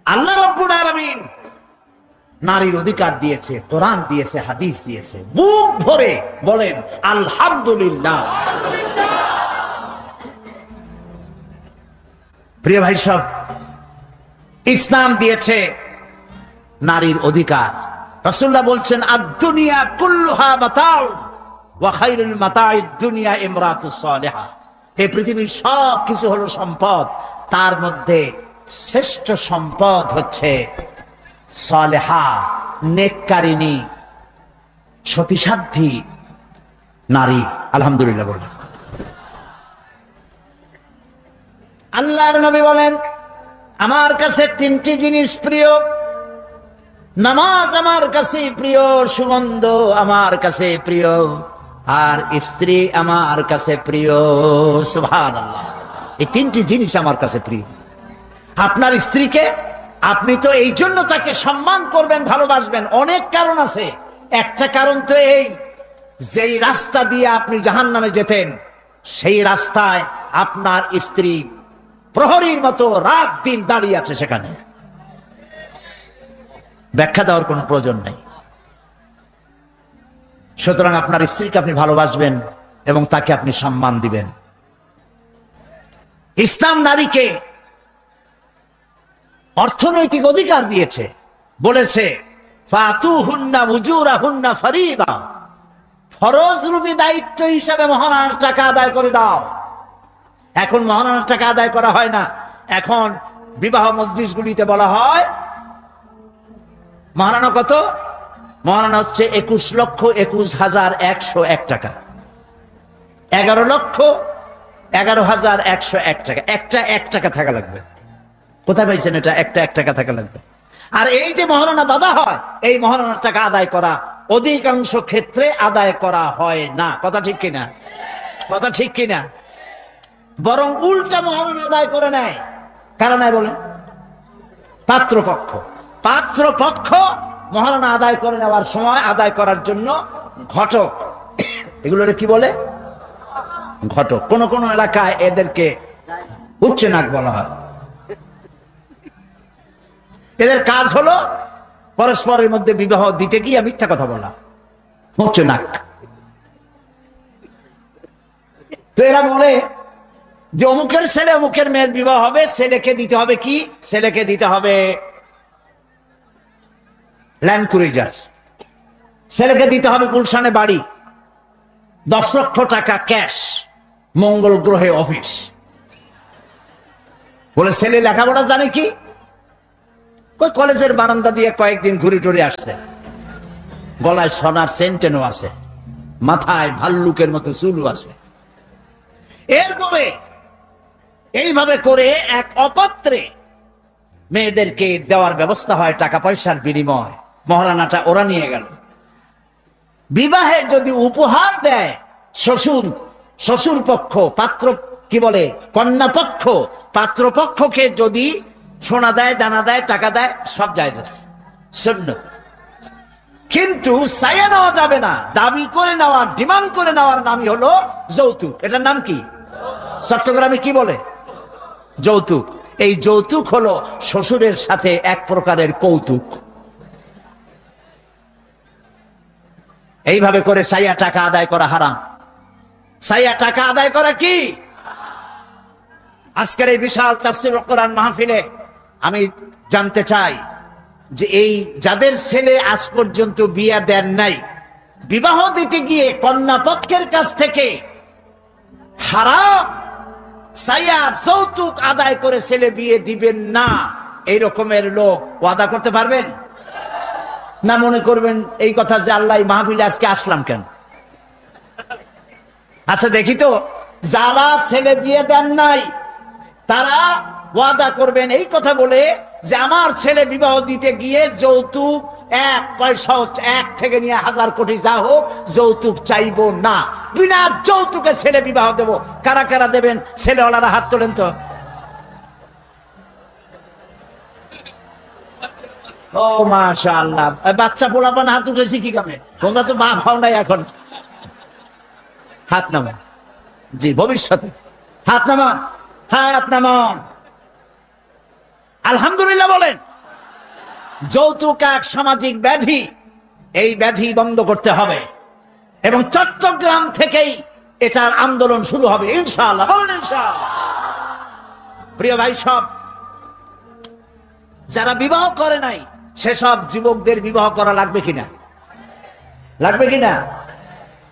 আল্লাহ রাব্বুল আলামিন নারীর অধিকার দিয়েছে, কোরআন দিয়েছে, হাদিস দিয়েছে। বুক ভরে বলেন আলহামদুলিল্লাহ। প্রিয় ভাই সব, ইসলাম দিয়েছে নারীর অধিকার। রাসূলুল্লাহ বলছেন আদ-দুনিয়া কুল্লুহা মাতাউ ওয়া খায়রুল মাতাইদ দুনিয়া ইমরাতুস সালিহা। এই পৃথিবীর সব কিছু হলো সম্পদ, তার মধ্যে শ্রেষ্ঠ সম্পদ হচ্ছে সালেহা, নেককারিনী, সতীসাধ্বী নারী। আলহামদুলিল্লাহ বলেন। আল্লাহর নবী বলেন আমার কাছে তিনটি জিনিস প্রিয়, নামাজ আমার কাছে প্রিয়, সুগন্ধ আমার কাছে প্রিয়, আর স্ত্রী আমার কাছে প্রিয়। সুবহানাল্লাহ। এই তিনটি জিনিস আমার কাছে প্রিয়। আপনার স্ত্রীকে আপনি তো এই জন্য তাকে সম্মান করবেন, ভালোবাসবেন, অনেক কারণ আছে। একটা কারণ তো এই, যেই রাস্তা দিয়ে আপনি জাহান্নামে যেতেন সেই রাস্তায় আপনার স্ত্রী প্রহরীর মতো রাত দিন দাঁড়িয়ে আছে, সেখানে ব্যাখ্যা দেওয়ার কোনো প্রয়োজন নেই। সুতরাং আপনার স্ত্রীকে আপনি ভালোবাসবেন এবং তাকে আপনি সম্মান দিবেন। ইসলাম নারীকে অর্থনৈতিক অধিকার দিয়েছে, বলেছে ফাতুহুন্না উজুরাহুন্না ফরিদা, ফরজ রূপী দায়িত্ব হিসাবে মহারণার টাকা আদায় করে দাও। এখন মহারণার টাকা আদায় করা হয় না, এখন বিবাহ মজলিসগুলিতে বলা হয় মহারণা কত? মহারণা হচ্ছে 21,21,101 টাকা, 11,11,101 টাকা। একটা 1 টাকা থাকা লাগবে। কোথায় পাইছেন এটা? একটা 1 টাকা থাকা লাগবে। আর এই যে মহারণা বাঁধা হয়, এই মহারণার টাকা আদায় করা অধিকাংশ ক্ষেত্রে আদায় করা হয় না। কথা ঠিক কিনা? কথা ঠিক কিনা? বরং উল্টা মহারণা আদায় করে নেয়। কারা নেয় বলেন? পাত্রপক্ষ। পাত্রপক্ষ মহারণা আদায় করে নেওয়ার সময় আদায় করার জন্য ঘটক, এগুলোরে কি বলে? ঘটক। কোন কোন এলাকায় এদেরকে উচ্চ নাক বলা হয়। এদের কাজ হলো পরস্পরের মধ্যে বিবাহ দিতে গিয়ে মিথ্যা কথা বলা, উচ্চ নাক। তো এরা বলে যে অমুকের ছেলে অমুকের মেয়ের বিবাহ হবে, ছেলেকে দিতে হবে কি? ছেলেকে দিতে হবে ল্যান্ড ক্রুইজার, ছেলেকে দিতে হবে গুলশানে বাড়ি, 10 লক্ষ টাকা ক্যাশ, মঙ্গল গ্রহে অফিস। বলে ছেলে লেখাপড়া জানে কি? ওই কলেজের বারান্দা দিয়ে কয়েকদিন ঘুরে টুরে আসছে, গলায় সোনার সেন্টেনও আছে, মাথায় ভাল্লুকের মতো চুলও আছে। এরপরে এইভাবে করে এক অপাত্রে মেয়েদেরকে দেওয়ার ব্যবস্থা হয় টাকা পয়সার বিনিময়। মহারানাটা ওরা নিয়ে গেল। বিবাহে যদি উপহার দেয় শ্বশুর, শ্বশুর পক্ষ, পাত্র কি বলে কন্যা পক্ষ, পাত্র পক্ষকে যদি সোনা দেয়, দানা দেয়, টাকা দেয়, সব জায়েজ আছে, সুন্নাত। কিন্তু চাইয়া নেওয়া যাবে না। দাবি করে নেওয়া, ডিমান্ড করে নেওয়ার নামই হলো যৌতুক। এটার নাম কি? চট্টগ্রামে কি বলে? যৌতুক। এই যৌতুক হলো শ্বশুরের সাথে এক প্রকারের কৌতুক। এইভাবে করে চাইয়া টাকা আদায় করা হারাম। চাইয়া টাকা আদায় করা কি? আজকের এই বিশাল তাফসীর কোরআন মাহফিলে আমি জানতে চাই যে এই যাদের ছেলে আজ পর্যন্ত বিয়ে দেন নাই, বিবাহ দিতে গিয়ে কন্যা পক্ষের কাছ থেকে হারাম চাইয়া যৌতুক আদায় করে ছেলে বিয়ে দিবেন না, এই রকমের লোক ওয়াদা করতে পারবেন না? মনে করবেন এই কথা যে আল্লাহ মাহফিলে আজকে আসলাম কেন? আচ্ছা দেখি তো, যারা ছেলে বিয়ে দেন নাই তারা ওয়াদা করবেন এই কথা বলে যে আমার ছেলে বিবাহ দিতে গিয়ে যৌতুক 1 পয়সা, 1 থেকে নিয়ে 1000 কোটি যা হোক, যৌতুক চাইবো না, বিনা যৌতুকে ছেলে বিবাহ দেব। কারা কারা দেবেন? ছেলেওয়ালারা হাত তোলেন তো। ও মাশাআল্লাহ, বাচ্চা পোলাপান হাত উঠেছি কি কামে? তোমরা তো বাপ হও নাই এখন। হাত নামান। জি, ভবিষ্যতে হাত নামান, হাত নামান। আলহামদুলিল্লাহ বলেন। যৌতুক এক সামাজিক ব্যাধি, এই ব্যাধি বন্ধ করতে হবে এবং চট্টগ্রাম থেকেই এটার আন্দোলন শুরু হবে ইনশাআল্লাহ। বলেন ইনশাআল্লাহ। প্রিয় ভাই, সব যারা বিবাহ করে নাই সেসব যুবকদের বিবাহ করা লাগবে কিনা? লাগবে কিনা?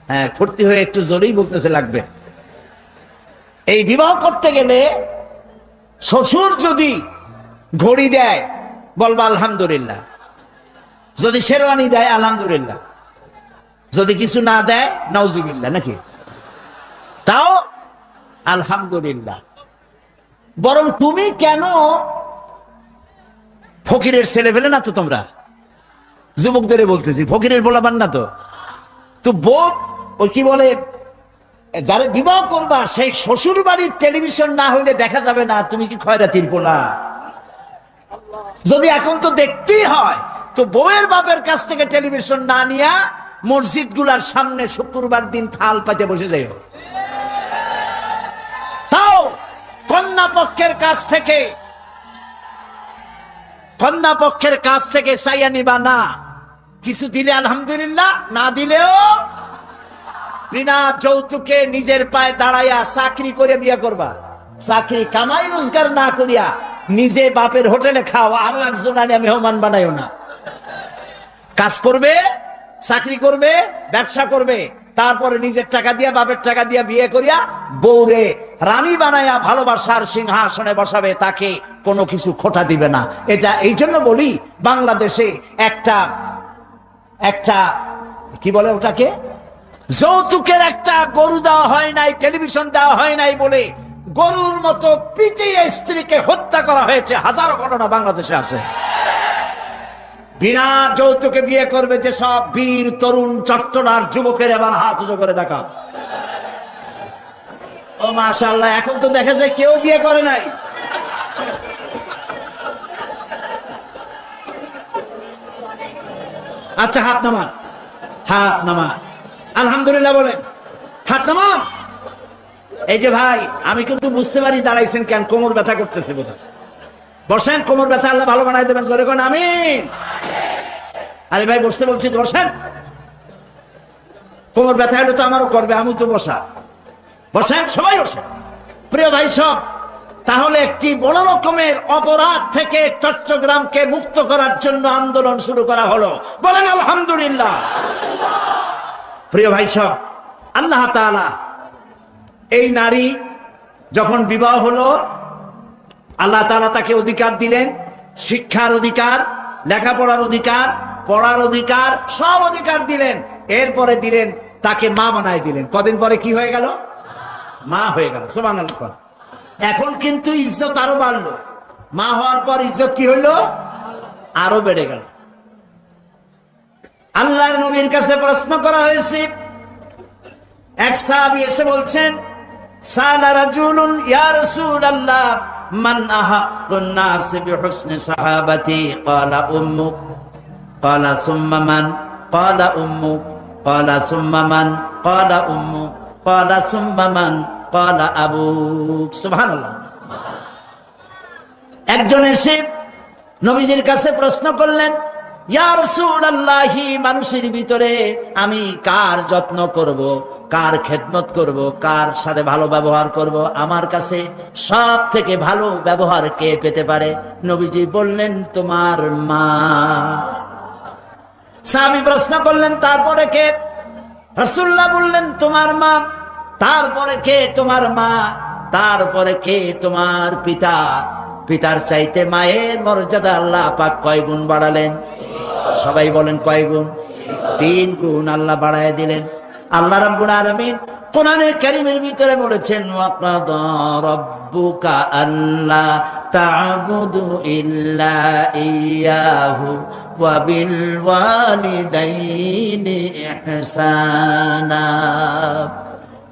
হ্যাঁ, ফুর্তি হয়ে একটু জোরেই বলতেছে লাগবে। এই বিবাহ করতে গেলে শ্বশুর যদি ঘড়ি দেয় বলবা আলহামদুলিল্লাহ, যদি শেরওয়ানি দেয় আলহামদুলিল্লাহ, যদি কিছু না দেয় নাউজুবিল্লাহ, নাকি? তাও আলহামদুলিল্লাহ। বরং তুমি কেন ফকিরের ছেলে ফেলে না তো? তোমরা যুবকদের বলতেছি, ফকিরের বলাবান না তো। তো বউ ওই কি বলে, যারা বিবাহ করবা সেই শ্বশুর বাড়ির টেলিভিশন না হইলে দেখা যাবে না তুমি কি খয়রাতির পোলা। যদি এখন তো দেখতেই হয়, তো বউয়ের বাপের কাছ থেকে টেলিভিশন না নিয়া মসজিদ গুলার সামনে শুক্রবার দিন থাল পাতে বসে যাইও। তাও কন্যা পক্ষের কাছ থেকে চাইয়া নিবা না। কিছু দিলে আলহামদুলিল্লাহ, না দিলেও বিনা যৌতুকে নিজের পায়ে দাঁড়াইয়া চাকরি করে বিয়ে করবা। চাকরি কামাই রোজগার না করিয়া নিজে বাপের হোটেলে খাও, আরো একজন আনি মেহমান বানাইও না। কাজ করবে, চাকরি করবে, ব্যবসা করবে, তারপরে নিজের টাকা দিয়া বাপের টাকা দিয়া বিয়ে করিয়া বউরে রানী বানাইয়া ভালোবাসার সিংহাসনে বসাবে, তাকে কোনো কিছু খোটা দিবে না। এটা এই জন্য বলি, বাংলাদেশে একটা কি বলে ওটাকে, যৌতুকের একটা গরু দেওয়া হয় নাই, টেলিভিশন দেওয়া হয় নাই বলে গরুর মতো পিটিয়ে স্ত্রীকে হত্যা করা হয়েছে। হাজারো ঘটনা বাংলাদেশে আছে। বিনা যৌতুকে বিয়ে করবে যে সব বীর তরুণ চট্টলার যুবকের এবার হাত উঁচু করে দেখা। ও মাশাআল্লাহ, এখন তো দেখা যায় কেউ বিয়ে করে নাই। আচ্ছা, হাত নামান, হাত নামান। আলহামদুলিল্লাহ বলেন, হাত নামান। এই যে ভাই, আমি কিন্তু বুঝতে পারি দাঁড়াইছেন কেন, কোমর ব্যথা করতেছে বোধহয়। বসেন, কোমর ব্যথা আল্লাহ ভালো বানাই দেবেন, জোরে কোন আমিন। আরে ভাই, বসতে বলছি, বসেন। কোমর ব্যথা হলে তো আমারও করবে, আমি তো বসা। বসেন, সবাই বসেন। প্রিয় ভাই সব, তাহলে একটি বড় রকমের অপরাধ থেকে চট্টগ্রামকে মুক্ত করার জন্য আন্দোলন শুরু করা হলো। বলেন আলহামদুলিল্লাহ। প্রিয় ভাই সব, আল্লাহ তাআলা এই নারী যখন বিবাহ হলো, আল্লাহ তাআলা তাকে অধিকার দিলেন, শিক্ষার অধিকার, লেখাপড়ার অধিকার, পড়ার অধিকার, সব অধিকার দিলেন। এরপরে দিলেন তাকে মা বানায় দিলেন। কদিন পরে কি হয়ে গেল? মা হয়ে গেল। সুবহানাল্লাহ। এখন কিন্তু ইজ্জত আরো বাড়লো। মা হওয়ার পর ইজ্জত কি হইল? আরো বেড়ে গেল। আল্লাহর নবীর কাছে প্রশ্ন করা হয়েছে। এক সাহাবী এসে বলছেন, সালা রাজুলুন ইয়া রাসূলুল্লাহ মান আহাক্কুন নাস বিহুসনি সাহাবাতি? ক্বালা উম্মুক। ক্বালা সুম্মা মান? ক্বালা উম্মুক। ক্বালা সুম্মা মান? ক্বালা উম্মুক। ক্বালা সুম্মা মান? ক্বালা আবুক। সুবহানাল্লাহ। একজন এসে নবীজির কাছে প্রশ্ন করলেন, ইয়া রাসূলুল্লাহ, মানুষের ভিতরে আমি কার যত্ন করব, কার খেদমত করব, কার সাথে ভালো ব্যবহার করব? আমার কাছে সব থেকে ভালো ব্যবহার কে পেতে পারে? নবীজি বললেন, তোমার মা। সাহাবী প্রশ্ন করলেন, তারপরে কে? রাসূলুল্লাহ বললেন, তোমার মা। তারপরে কে? তোমার মা। তারপরে কে? তোমার পিতা। পিতার চাইতে মায়ের মর্যাদা আল্লাহ পাক কয় গুণ বাড়ালেন? সবাই বলেন কয় গুণ? 3 গুণ আল্লাহ বাড়ায় দিলেন। আল্লাহ রাব্বুল আলামিন কোরআনে কারীমের ভিতরে বলেছেন, ওয়াকাদা রাব্বুকা আল্লা তা'বুদু ইল্লা ইয়্যাহু ওয়া বিল ওয়ালিদাইনি ইহসানা।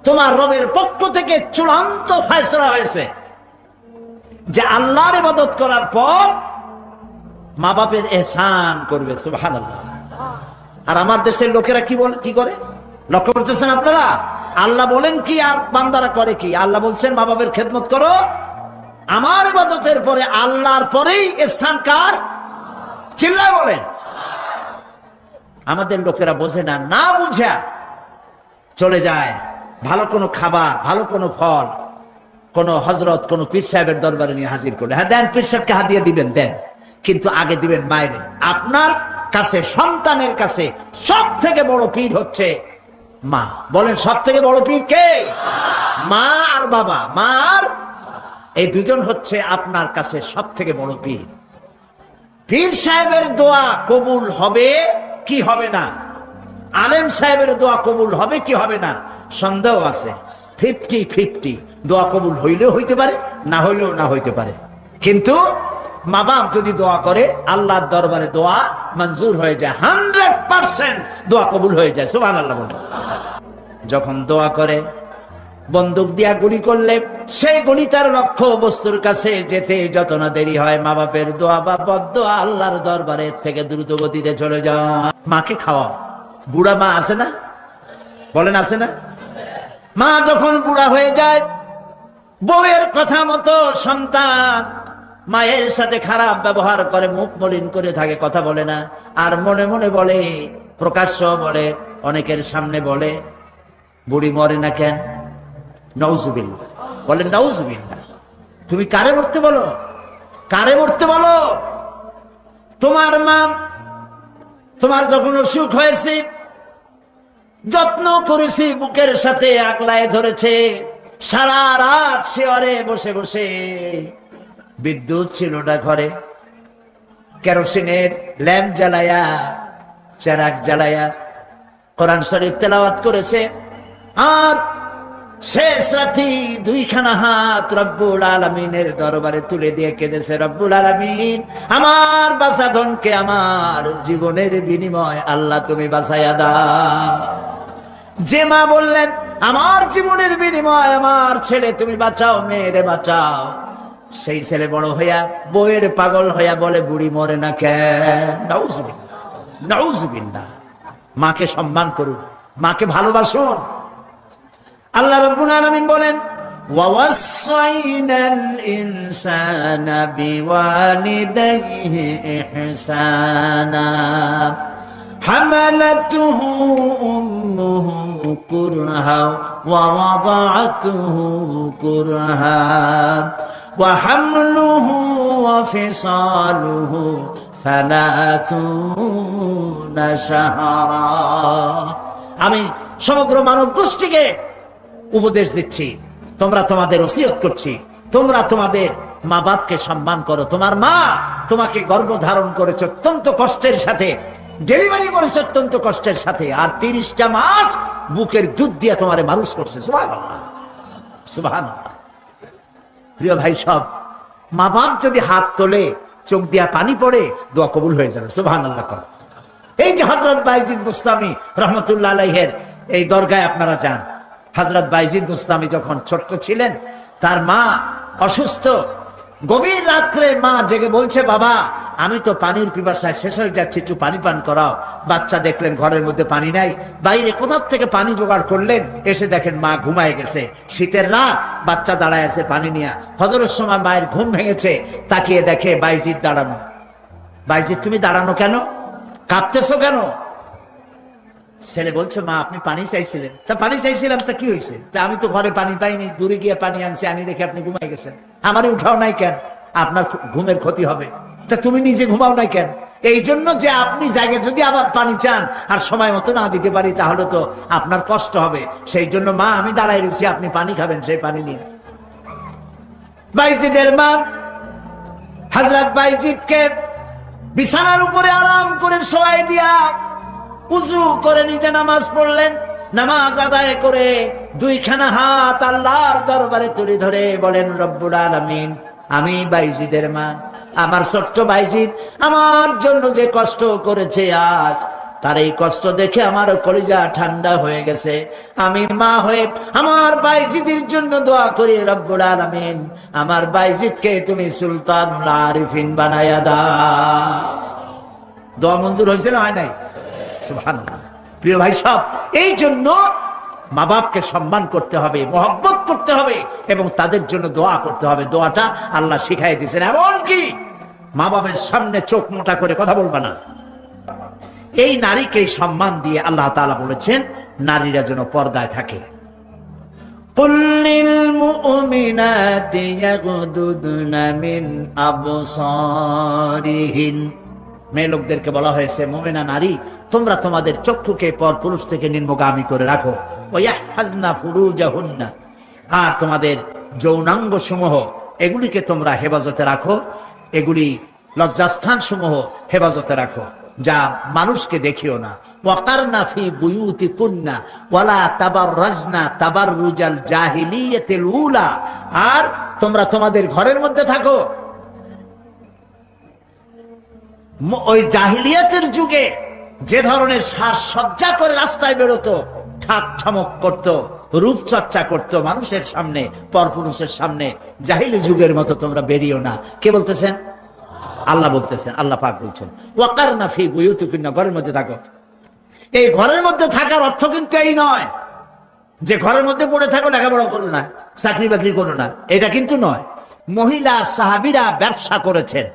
তোমার রবের পক্ষ থেকে চূড়ান্ত ফয়সালা হয়েছে যে আল্লাহর ইবাদত করার পর মা বাপের এহসান করবে, সুবহানাল্লাহ। আর আমার দেশের লোকেরা কি বলে, কি করে লক্ষ্য করতেছেন আপনারা? আল্লাহ বলেন কি আর বান্দারা করে কি? আল্লাহ বলছেন মা বাপের খেদমত করো, আমার ইবাদতের পরে আল্লাহর পরেই স্থান কার? চিল্লায় বলেন। আমাদের লোকেরা বোঝে না, না বুঝা চলে যায় ভালো কোনো খাবার, ভালো কোনো ফল কোন হযরত, কোন পীর সাহেবের দরবারে নিয়ে হাজির করলে, হ্যাঁ দেন, পীর সাহেবকে হাদিয়া দিবেন দেন, কিন্তু আগে দিবেন মায়ের। আপনার কাছে, সন্তানের কাছে সব থেকে বড় পীর হচ্ছে মা। বলেন সব থেকে বড় পীর কে? মা আর বাবা। মা আর এই দুজন হচ্ছে আপনার কাছে সব থেকে বড় পীর। পীর সাহেবের দোয়া কবুল হবে কি হবে না, আলেম সাহেবের দোয়া কবুল হবে কি হবে না, সন্দেহ আছে। 50-50, দোয়া কবুল হইলেও হইতে পারে, না হইলেও না হইতে পারে। কিন্তু মা বাপ যদি দোয়া করে, আল্লাহর দরবারে দোয়া মঞ্জুর হয়ে যায়, 100% দোয়া কবুল হয়ে যায়, সুবহানাল্লাহ বলে। যখন দোয়া করে, বন্দুক দিয়া গুলি করলে সেই গুলি তার লক্ষ্য বস্তুর কাছে যেতে যত না দেরি হয়, মা বাপের দোয়া বা বদদোয়া আল্লাহর দরবারে থেকে দ্রুত গতিতে চলে যায়। মাকে খাওয়াও। বুড়া মা আছে না? বলেন আছে না? মা যখন বুড়া হয়ে যায়, বউয়ের কথা মতো সন্তান মায়ের সাথে খারাপ ব্যবহার করে, মুখ মলিন করে থাকে, কথা বলে না, আর মনে মনে বলে, প্রকাশ্য বলে, অনেকের সামনে বলে, বুড়ি মরে না কেন? নাউজুবিল্লাহ। বলেন নাউজুবিল্লাহ। তুমি কারে মরতে বলো? কারে মরতে বলো? তোমার মা, তোমার যখন অসুখ হয়েছে, যত্ন করেছি, বুকের সাথে আগলায় ধরেছে, সারা রাত শেয়ারে বসে বসে, বিদ্যুৎ ছিল না ঘরে, কেরোসিনের ল্যাম্প জ্বালায়া, চেরাগ জ্বালায়া কোরআন শরীফ তেলাওয়াত করেছে। আর শেষ রাতি দুইখানা হাত রব্বুল আলামিনের দরবারে তুলে দিয়ে কেঁদেছে, রব্বুল আলামিন, আমার বাঁচাধনকে আমার জীবনের বিনিময় আল্লাহ তুমি বাঁচাইয়া দাও। যে মা বললেন, আমার জীবনের বিনিময় আমার ছেলে তুমি বাঁচাও, মেয়েরে বাঁচাও, সেই ছেলে বড় হইয়া বউয়ের পাগল হইয়া বলে, বুড়ি মরে না কেন? নাউজুবিল্লাহ, নাউজুবিল্লাহ। মাকে সম্মান করুন, মাকে ভালোবাসুন। আল্লাহ রাব্বুল আলামিন বলেন, ওয়াওয়াসাইনাল ইনসানা বিওয়ালিদাইহি ইহসানা হামালাতুহু উম্মুহু কুরহা ওয়া ওয়াদাআতুহু কুরহা ওয়া হামলুহু ওয়া ফিসালুহু 30 শাহরা। আমি সমগ্র মানব গোষ্ঠীকে উপদেশ দিচ্ছি, তোমরা তোমাদের ওসিয়ত করছি, তোমরা তোমাদের মা বাপকে সম্মান করো। তোমার মা তোমাকে গর্ভধারণ করেছে অত্যন্ত কষ্টের সাথে, ডেলিভারি করেছে অত্যন্ত কষ্টের সাথে, আর 30টা মাস বুকের দুধ দিয়ে তোমারে মানুষ করছে। সুবহানাল্লাহ, সুবহানাল্লাহ। প্রিয় ভাই সব, মা বাপ যদি হাত তোলে, চোখ দিয়া পানি পড়ে, দোয়া কবুল হয়ে যাবে। সুবহানাল্লাহ। এই যে হযরত বাইজিদ বুস্তামি রহমতুল্লাহ আলাইহির এই দরগায় আপনারা যান, হযরত বাইজিদ বুস্তামি যখন ছোট্ট ছিলেন, তার মা অসুস্থ, গভীর রাত্রে মা জেগে বলছে, বাবা আমি তো পানির পিপাসায় শেষ হয়ে যাচ্ছি, একটু পানি পান করাও। বাচ্চা দেখলেন ঘরের মধ্যে পানি নাই, বাইরে কোথা থেকে পানি জোগাড় করলেন, এসে দেখেন মা ঘুমায় গেছে। শীতের রাত, বাচ্চা দাঁড়ায় আছে পানি নিয়ে। ফজরের সময় মায়ের ঘুম ভেঙেছে, তাকিয়ে দেখে বাইজিদ দাঁড়ানো। বাইজিদ তুমি দাঁড়ানো কেন? কাঁপতেছো কেন? ছেলে বলছে, মা আপনি পানি চাইছিলেন। তা পানি চাইছিলাম, তা কি হয়েছে? তা আমি তো ঘরে পানি পাইনি, দূরে গিয়ে পানি আনছি, আনি দেখে আপনি ঘুমাই গেছেন, আমারই উঠাও নাই কেন? আপনার ঘুমের ক্ষতি হবে। তা তুমি নিজে ঘুমাও নাই কেন? এই জন্য যে আপনি জায়গায় যদি আবার পানি চান আর সময় মতো না দিতে পারি, তাহলে তো আপনার কষ্ট হবে। সেই জন্য মা আমি দাঁড়াই রয়েছি, আপনি পানি খাবেন, সেই পানি নিয়ে। বাইজিদের মা হযরত বাইজিদকে বিছানার উপরে আরাম করে শোয়াই দিয়া উযু করে নিজে নামাজ পড়লেন। নামাজ আদায় করে দুইখানা হাত আল্লাহর দরবারে তুলে ধরে বলেন, রব্বুল আলামিন, আমি বাইজিদের মা, আমার ছোট্ট বাইজিদ আমার জন্য যে কষ্ট করেছে, আজ তার এই কষ্ট দেখে আমার কলিজা ঠান্ডা হয়ে গেছে। আমি মা হয়ে আমার বাইজিদের জন্য দোয়া করি, রব্বুল আলামিন আমার বাইজিদকে তুমি সুলতানুল আরিফিন বানায়া দাও। দোয়া মঞ্জুর হয়েছে না হয় নাই? সুবহানাল্লাহ। প্রিয় ভাই সব, এই জন্য মা বাপকে সম্মান করতে হবে, মহব্বত করতে হবে এবং তাদের জন্য দোয়া করতে হবে। দোয়াটা আল্লাহ শিখাই দিয়েছেন। এমনকি মা বাবার সামনে চোখ মোটা করে কথা বলবা না। এই নারীকে সম্মান দিয়ে আল্লাহ তাআলা বলেছেন নারীরা যেন পর্দায় থাকে। কুল্লিল মুমিনাতি ইয়াগুদুদনা মিন আবসারিহিন, মেয়ে লোকদেরকে বলা হয়েছে মুমিনা নারী তোমরা তোমাদের চক্ষুকে পর পুরুষ থেকে নিম্নগামী করে রাখো। ওয়াহফাজনা ফুরুজাহুন্না, আর তোমাদের যৌনাঙ্গ সমূহ এগুলিকে তোমরা হেফাজতে রাখো, এগুলি লজ্জাস্থান সমূহ হেফাজতে রাখো, যা মানুষকে দেখিও না। ওয়াকারনা ফি বুয়ুতিকুন্না ওয়ালা তাবাররাজনা তাবাররুজাল জাহিলিয়াতিল উলা, আর তোমরা তোমাদের ঘরের মধ্যে থাকো ওই জাহিলিয়াতের যুগে যে ধরনের সাজসজ্জা করে রাস্তায় বেরোতো, ঠাক ঠমক করতো, রূপচর্চা করতো মানুষের সামনে, পরপুরুষের সামনে, জাহিলি যুগের মতো তোমরা বেরিও না। কে বলতেছেন? আল্লাহ বলতেছেন, আল্লাহ পাক বলছেন ওয়াকারনা ফি বুয়ুতিকুন্না, ঘরের মধ্যে থাকো। এই ঘরের মধ্যে থাকার অর্থ কিন্তু এই নয় যে ঘরের মধ্যে পড়ে থাকো, লেখাপড়া করো না, চাকরি বাকরি করো না, এটা কিন্তু নয়। মহিলা সাহাবীরা ব্যবসা করেছেন,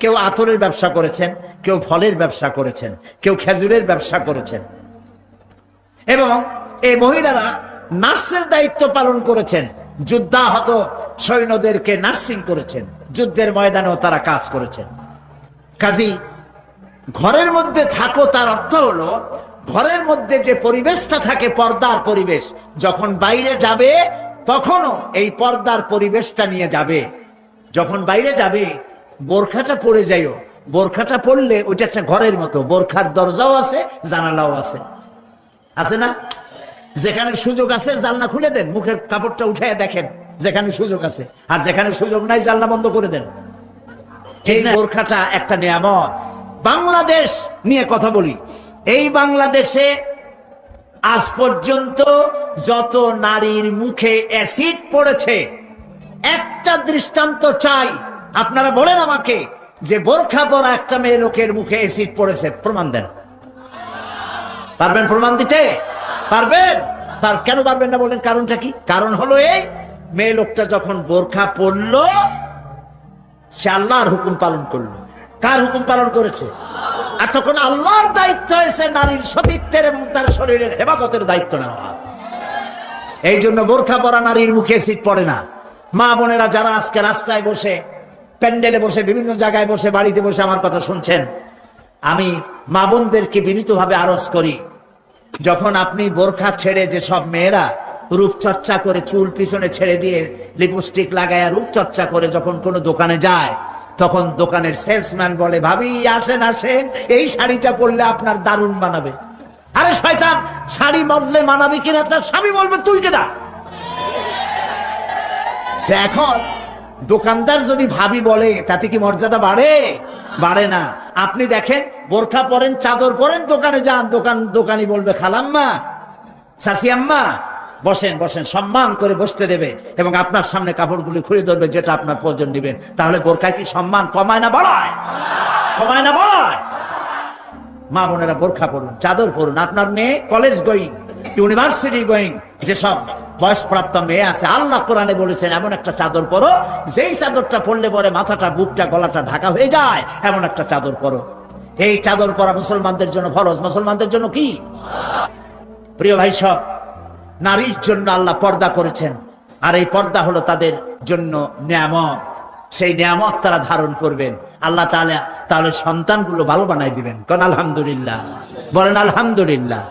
কেউ আতরের ব্যবসা করেছেন, কেউ ফলের ব্যবসা করেছেন, কেউ খেজুরের ব্যবসা করেছেন, এবং এই মহিলারা নার্সের দায়িত্ব পালন করেছেন। যুদ্ধাহত সৈন্যদেরকে নার্সিং করেছেন, যুদ্ধের ময়দানেও তারা কাজ করেছেন। কাজী ঘরের মধ্যে থাকো তার অর্থ হলো ঘরের মধ্যে যে পরিবেশটা থাকে পর্দার পরিবেশ, যখন বাইরে যাবে তখনও এই পর্দার পরিবেশটা নিয়ে যাবে। যখন বাইরে যাবে বোরখাটা পরে যাইও, বোরখাটা পরলে ওইটা একটা ঘরের মতো, বোরখার দরজাও আছে, জানালাও আছে, আছে না? যেখানে সুযোগ আছে জানলা খুলে দেন, মুখের কাপড়টা উঠাইয়া দেখেন যেখানে সুযোগ আছে, আর যেখানে সুযোগ নাই জানলা বন্ধ করে দেন। এই বোরখাটা একটা নিয়ামত। বাংলাদেশ নিয়ে কথা বলি, এই বাংলাদেশে আজ পর্যন্ত যত নারীর মুখে অ্যাসিড পড়েছে, একটা দৃষ্টান্ত চাই। আপনারা বলেন আমাকে যে বোরখা পরা একটা মেয়ে লোকের মুখে অ্যাসিড পড়েছে, প্রমাণ দেন। পারবেন প্রমাণ দিতে? পারবেন? কেন পারবেন না বলেন? কারণটা কি? কারণ হলো এই, মেয়ে লোকটা যখন বোরখা পরলো সে আল্লাহর হুকুম পালন করলো। কার হুকুম পালন করেছে? আর তখন আল্লাহর দায়িত্ব হয়েছে নারীর সতীত্বের এবং তার শরীরের হেফাজতের দায়িত্ব নেওয়া। এই জন্য বোরখা পরা নারীর মুখে অ্যাসিড পড়ে না। মা বোনেরা যারা আজকে রাস্তায় বসে, প্যান্ডেলে বসে, বিভিন্ন জায়গায় বসে, বাড়িতে বসে আমার কথা শুনছেন, আমি মা বোনদেরকে বিনীতভাবে আরজ করি, যখন আপনি বোরখা ছেড়ে, যে সব মেয়েরা রূপচর্চা করে চুল পিছনে ছেড়ে দিয়ে লিপস্টিক লাগায় রূপচর্চা করে যখন কোনো দোকানে যায়, তখন দোকানের সেলসম্যান বলে, ভাবি আসেন আসেন, এই শাড়িটা পরলে আপনার দারুণ মানাবে। আরে শয়তান, শাড়ি বদলে মানাবে কিনা তার স্বামী বলবে তুই কেনা। এখন দোকানদার যদি ভাবি বলে তাতে কি মর্যাদা বাড়ে? বাড়ে না। আপনি দেখেন বোরখা পরেন, চাদর পরেন, দোকানে যান, দোকানি বলবে খালাম্মা, চাচি আম্মা, বসেন বসেন, সম্মান করে বসতে দেবে এবং আপনার সামনে কাপড়গুলি খুলে ধরবে যেটা আপনার প্রয়োজন দিবেন। তাহলে বোরখায় কি সম্মান কমায় না বাড়ায়? কমায় না বাড়ায়? মা বোনেরা বোরখা পড়ুন, চাদর পড়ুন। আপনার মেয়ে কলেজ গোয়িং, ইউনিভার্সিটি গোয়িং, যেসব বয়সপ্রাপ্ত মেয়ে আছে, আল্লাহ কোরআনে বলেছেন এমন একটা চাদর পরো যেই চাদরটা পরলে পরে মাথাটা, বুকটা, গলাটা ঢাকা হয়ে যায়, এমন একটা চাদর পরো। এই চাদর পরা মুসলমানদের জন্য ফরজ। মুসলমানদের জন্য কি? প্রিয় ভাই সব, নারীর জন্য আল্লাহ পর্দা করেছেন, আর এই পর্দা হলো তাদের জন্য নিয়ামত। সেই নিয়ামত তারা ধারণ করবেন, আল্লাহ তাহলে সন্তানগুলো ভালো বানাই দিবেন। কোন আলহামদুলিল্লাহ, বলেন আলহামদুলিল্লাহ।